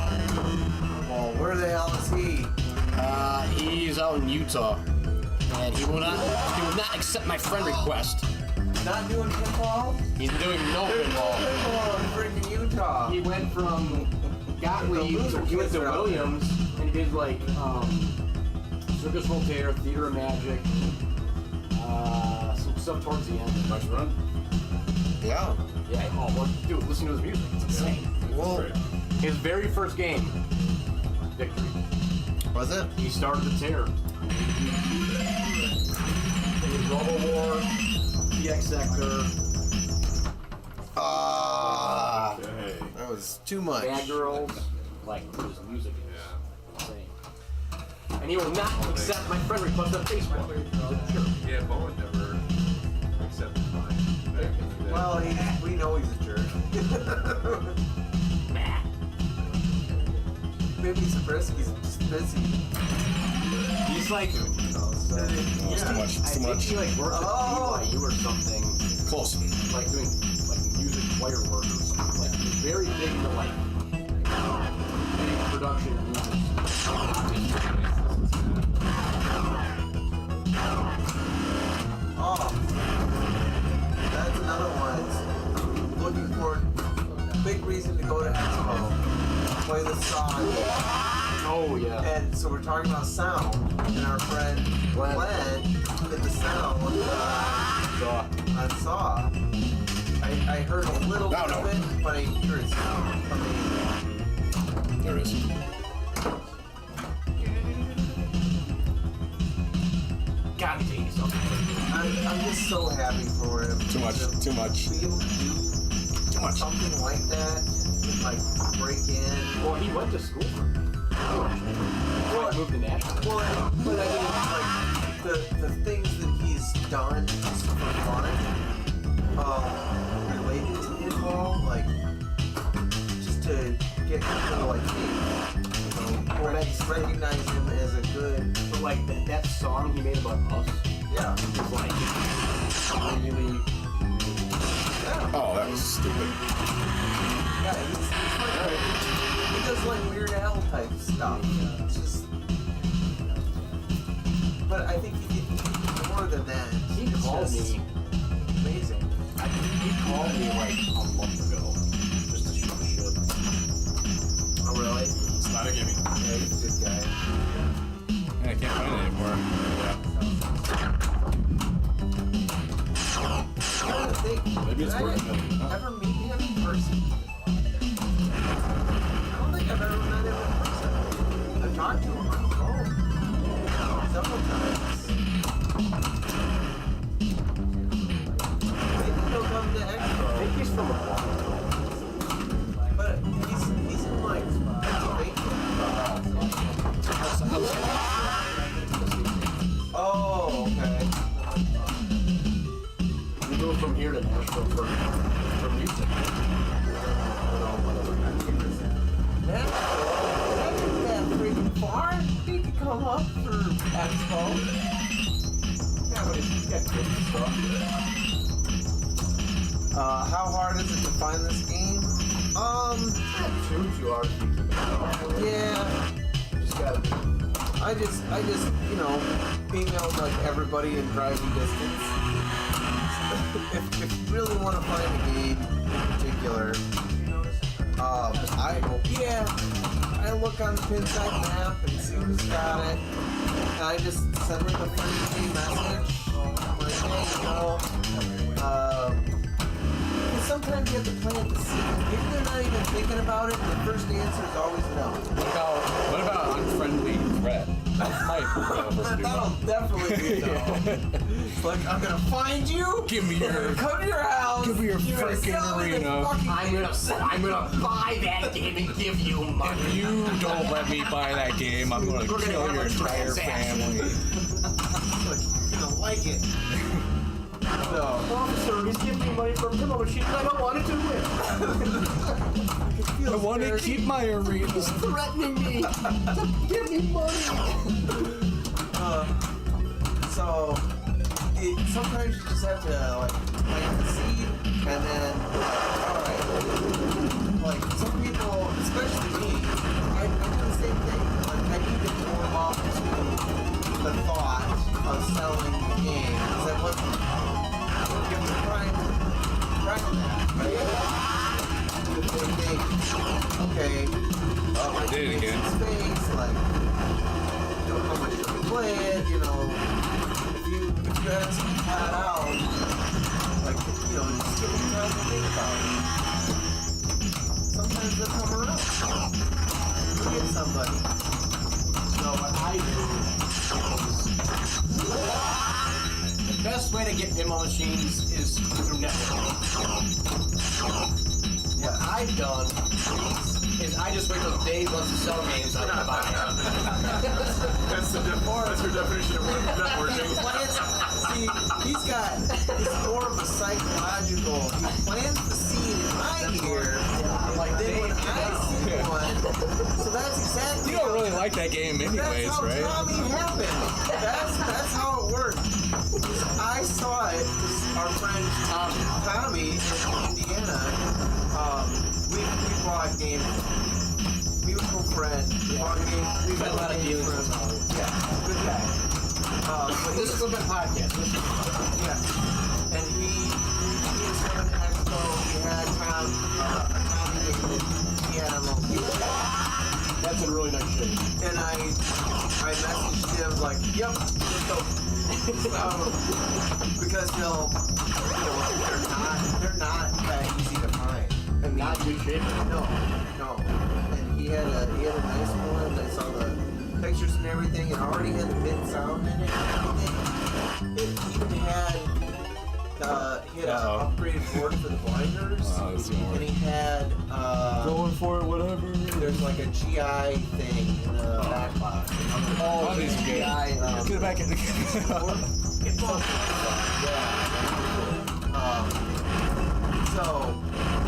Well, where the hell is he? He's out in Utah, and he will not accept my friend request. Not doing pinball? He's doing no pinball. Pinball in freaking Utah. He went from Gottlieb, he went to Williams, and he did like Circus Voltaire, Theater of Magic, some stuff towards the end. Much run? Yeah. Yeah, oh, well, dude, listen to his music. It's insane. Well, His very first game, victory. was it? He started the tear. It was Robo War, PX Sector, Okay. That was too much. Bad Girls, like his music is insane. And he will not accept my friend request on Facebook. Yeah, Bowen never accepted mine. Back in the day. Well, we know he's a jerk. Nah. Maybe Zabriskie's just busy. He's like, Too much. I think he like works Oh. at BYU or something, Close. like doing like music choir work or something. Like he's very big into like production and music. Oh, that's another one. Looking for big reason to go to Expo. Play the song. Oh yeah. And so we're talking about sound, and our friend Glenn did the sound on Saw. I heard a little bit of it, but I hear it's amazing. There it is. God, he's 80 something. I'm just so happy for him. Too much. To Too much. be able to do Too much. something like that, and like break in. Well, he went to school for it. Well, moved to Nashville. Well, but I mean, like the things that he's done just for fun, related to pinball, like just to get people like me, you know, recognize him as a good. But like that song he made about us Yeah. was like really. Yeah. Oh, that was stupid. Yeah, he does like Weird Al type stuff. It's just. But I think he did more than that. He It's called just me. amazing. He called me like a month ago just to shoot the shit. Oh really? It's not a gimme. Yeah, he's a good guy. Yeah, I can't find it anymore. Yeah. I don't think. Maybe it's did worth it. I ever meet him in person? I don't think I've ever met him in person. I've talked to him on the phone several times. Maybe he'll come to I Expo. think he's from Milwaukee. But he's in like Pennsylvania. Oh, okay. We moved from here to Nashville for music. That isn't that freaking far. He could come up for Expo. Yeah, but he's got kids and stuff. How hard is it to find this game? Not too hard to keep it up. Yeah. Just gotta be. I just, you know, emailed like everybody in driving distance. if you really want to find a game in particular, I look on the Pinside map and see who's got it. And I just send them a friendly message. I'm like, hey, you know, sometimes you have to plant the seed. Maybe they're not even thinking about it, and the first answer is always no. What about unfriendly threat? That might go over pretty well. That'll definitely be no. It's like, I'm gonna find you. Give me your. Come to your house. Give me your you're gonna freaking sell me the arena. fucking I'm gonna buy that game and give you money. If you don't let me buy that game, I'm gonna We're gonna kill have your a entire transaction. family. You're gonna like it. So, Officer, he's giving me money from pinball machines I don't want to do it. I want to keep my arena. He's threatening me to give me money. sometimes you just have to like plant the seed and then, alright. Like some people, especially me, I do the same thing. Like I need to warm up to the thought of selling the game because I wasn't given the prime that, right? They think, okay, I did it again. Space, like, you know, how much should we play it, you know, if you ask that out, like, you know, just give them time to think about it. Sometimes they'll come around. You get somebody. So what I do is, the best way to get pinball machines is through networking. What I've done is I just wait till Dave wants to sell games, I'm gonna buy them. That's the that's your definition of networking. See, he's more of a psychological, he plants the seed in my ear, like then when I see one, so that's exactly You don't really like that game anyways, that's how right? Tommy happened. That's how it worked. I saw it, our friend Tommy in Indiana, we bought games, mutual friend, we bought games, we Had a lot of dealings with Tommy. Yeah, good guy. But This is a good podcast. yeah. And he was coming to Expo, he had Tommy David, he had a location. That's in really nice shape. And I messaged him like, yep, let's go. Because they're not that easy to find. And not good shape. No. And he had a nice one. I saw the pictures and everything, and already had the bit sound in it and everything. It even had an upgraded board for the blinders, Wow, that's even and he had Going for it, whatever. there's like a GI thing in the back box. Oh, these good. Get it back in. It's all yeah.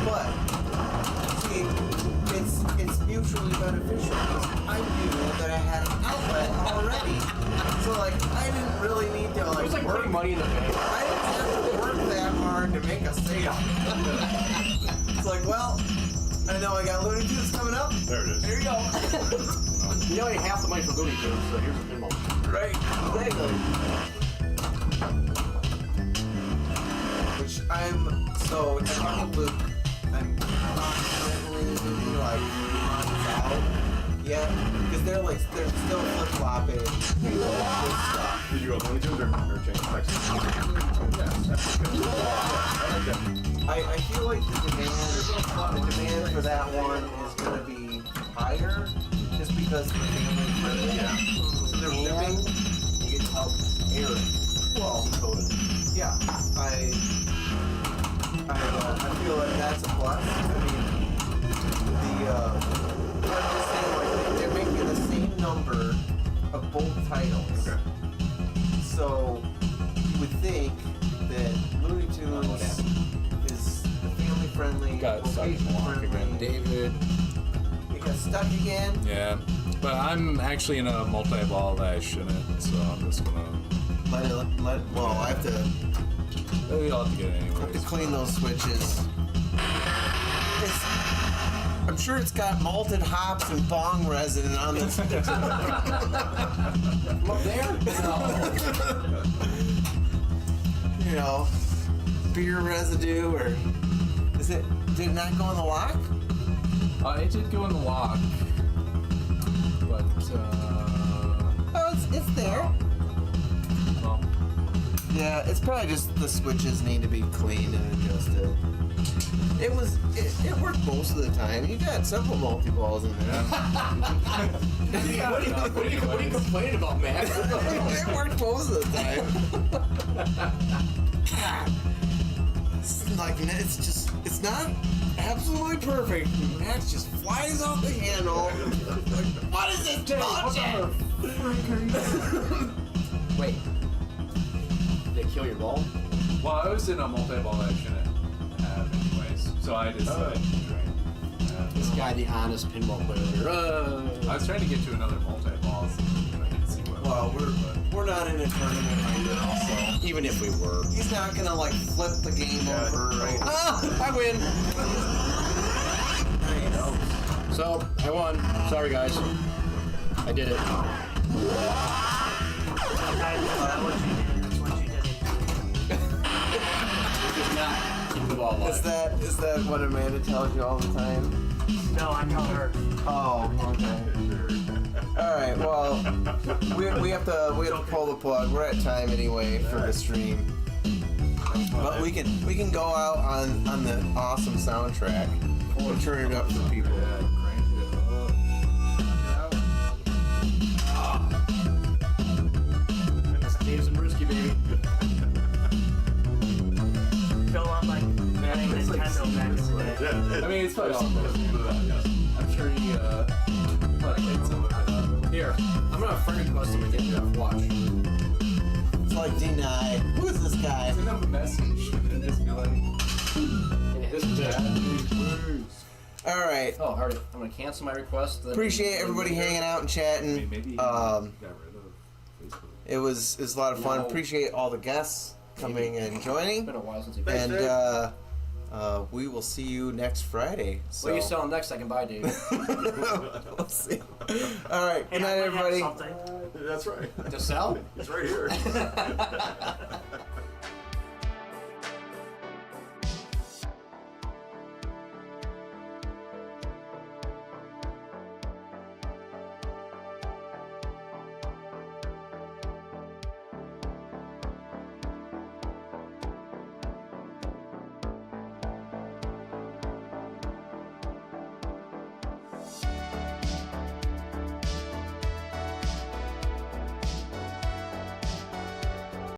But see, it's it's mutually beneficial because I knew that I had an outlet already. So like I didn't really need to It was like work. putting money in the bank. I didn't have to work that hard to make a sale. It's like, well, I know I got Looney Tunes coming up. There it is. There you go. You know, half the money for Looney Tunes, so here's a pinball. Right. Exactly. Which so talking to Luke, I'm not currently like months out yet because they're still flip flopping this stuff. Did you go Looney Tunes or change Texas? Yes, that's good. Yeah, I like that. I feel like the demand for that one is going to be higher just because the family friendly. Yeah. So they're shipping. You get to help Aaron. Well, yeah, I feel like that's a plus. I mean, I'm just saying, like, they're making the same number of both titles. Okay. So you would think that Looney Tunes is the family-friendly, Got stuck in the lock again. location-friendly. David. It got stuck again. Yeah, but I'm actually in a multi-ball that I shouldn't, so I'm just gonna. Well, I have to Maybe I'll have to get it anyways. clean those switches. I'm sure it's got malted hops and bong resin on this. Up there? No. You know, beer residue, or did it not go in the lock? It did go in the lock, but Oh, it's there. well, Yeah, it's probably just the switches need to be cleaned and adjusted. It worked most of the time. You got several multi-balls in there. What are you complaining about, Matt? It worked most of the time. It's not absolutely perfect. Max just flies off the handle. What is this bullshit? Wait. Did they kill your ball? well, I was in a multi-ball that I shouldn't have anyways, so I decided to drain. This guy, the honest pinball player. I was trying to get to another multi-ball, so I didn't see what. Well, we're not in a tournament right now, so Even if we were. he's not gonna like flip the game over, right? Ah, I win. Nice. So, I won. Sorry, guys. I did it. That's what you did. That's what you did. Just not keep the ball alive. Is that what Amanda tells you all the time? No, I tell her. Oh, okay. All right. Well, we have to pull the plug. We're at time anyway for the stream, but we can go out on the awesome soundtrack and turn it up for people. Dave's and Brewski, baby. Feel a lot like playing Nintendo back in the day. I mean, it's probably all close to that, yes. I'm sure he probably played some of it up. Here, I'm gonna friend request him and get you off watch. It's like deny. Who is this guy? Send him a message and just be like, This is it. All right. Oh, alright. I'm gonna cancel my request. Appreciate everybody hanging out and I chatting. mean, maybe he got rid of Facebook. It was a lot of fun. No. Appreciate all the guests coming and It's joining. been a while since he And we will see you next Friday. So. What are you selling next? I can buy, Dave. We'll see. All right. Good And night, I might have everybody. something. That's right. To sell? It's right here.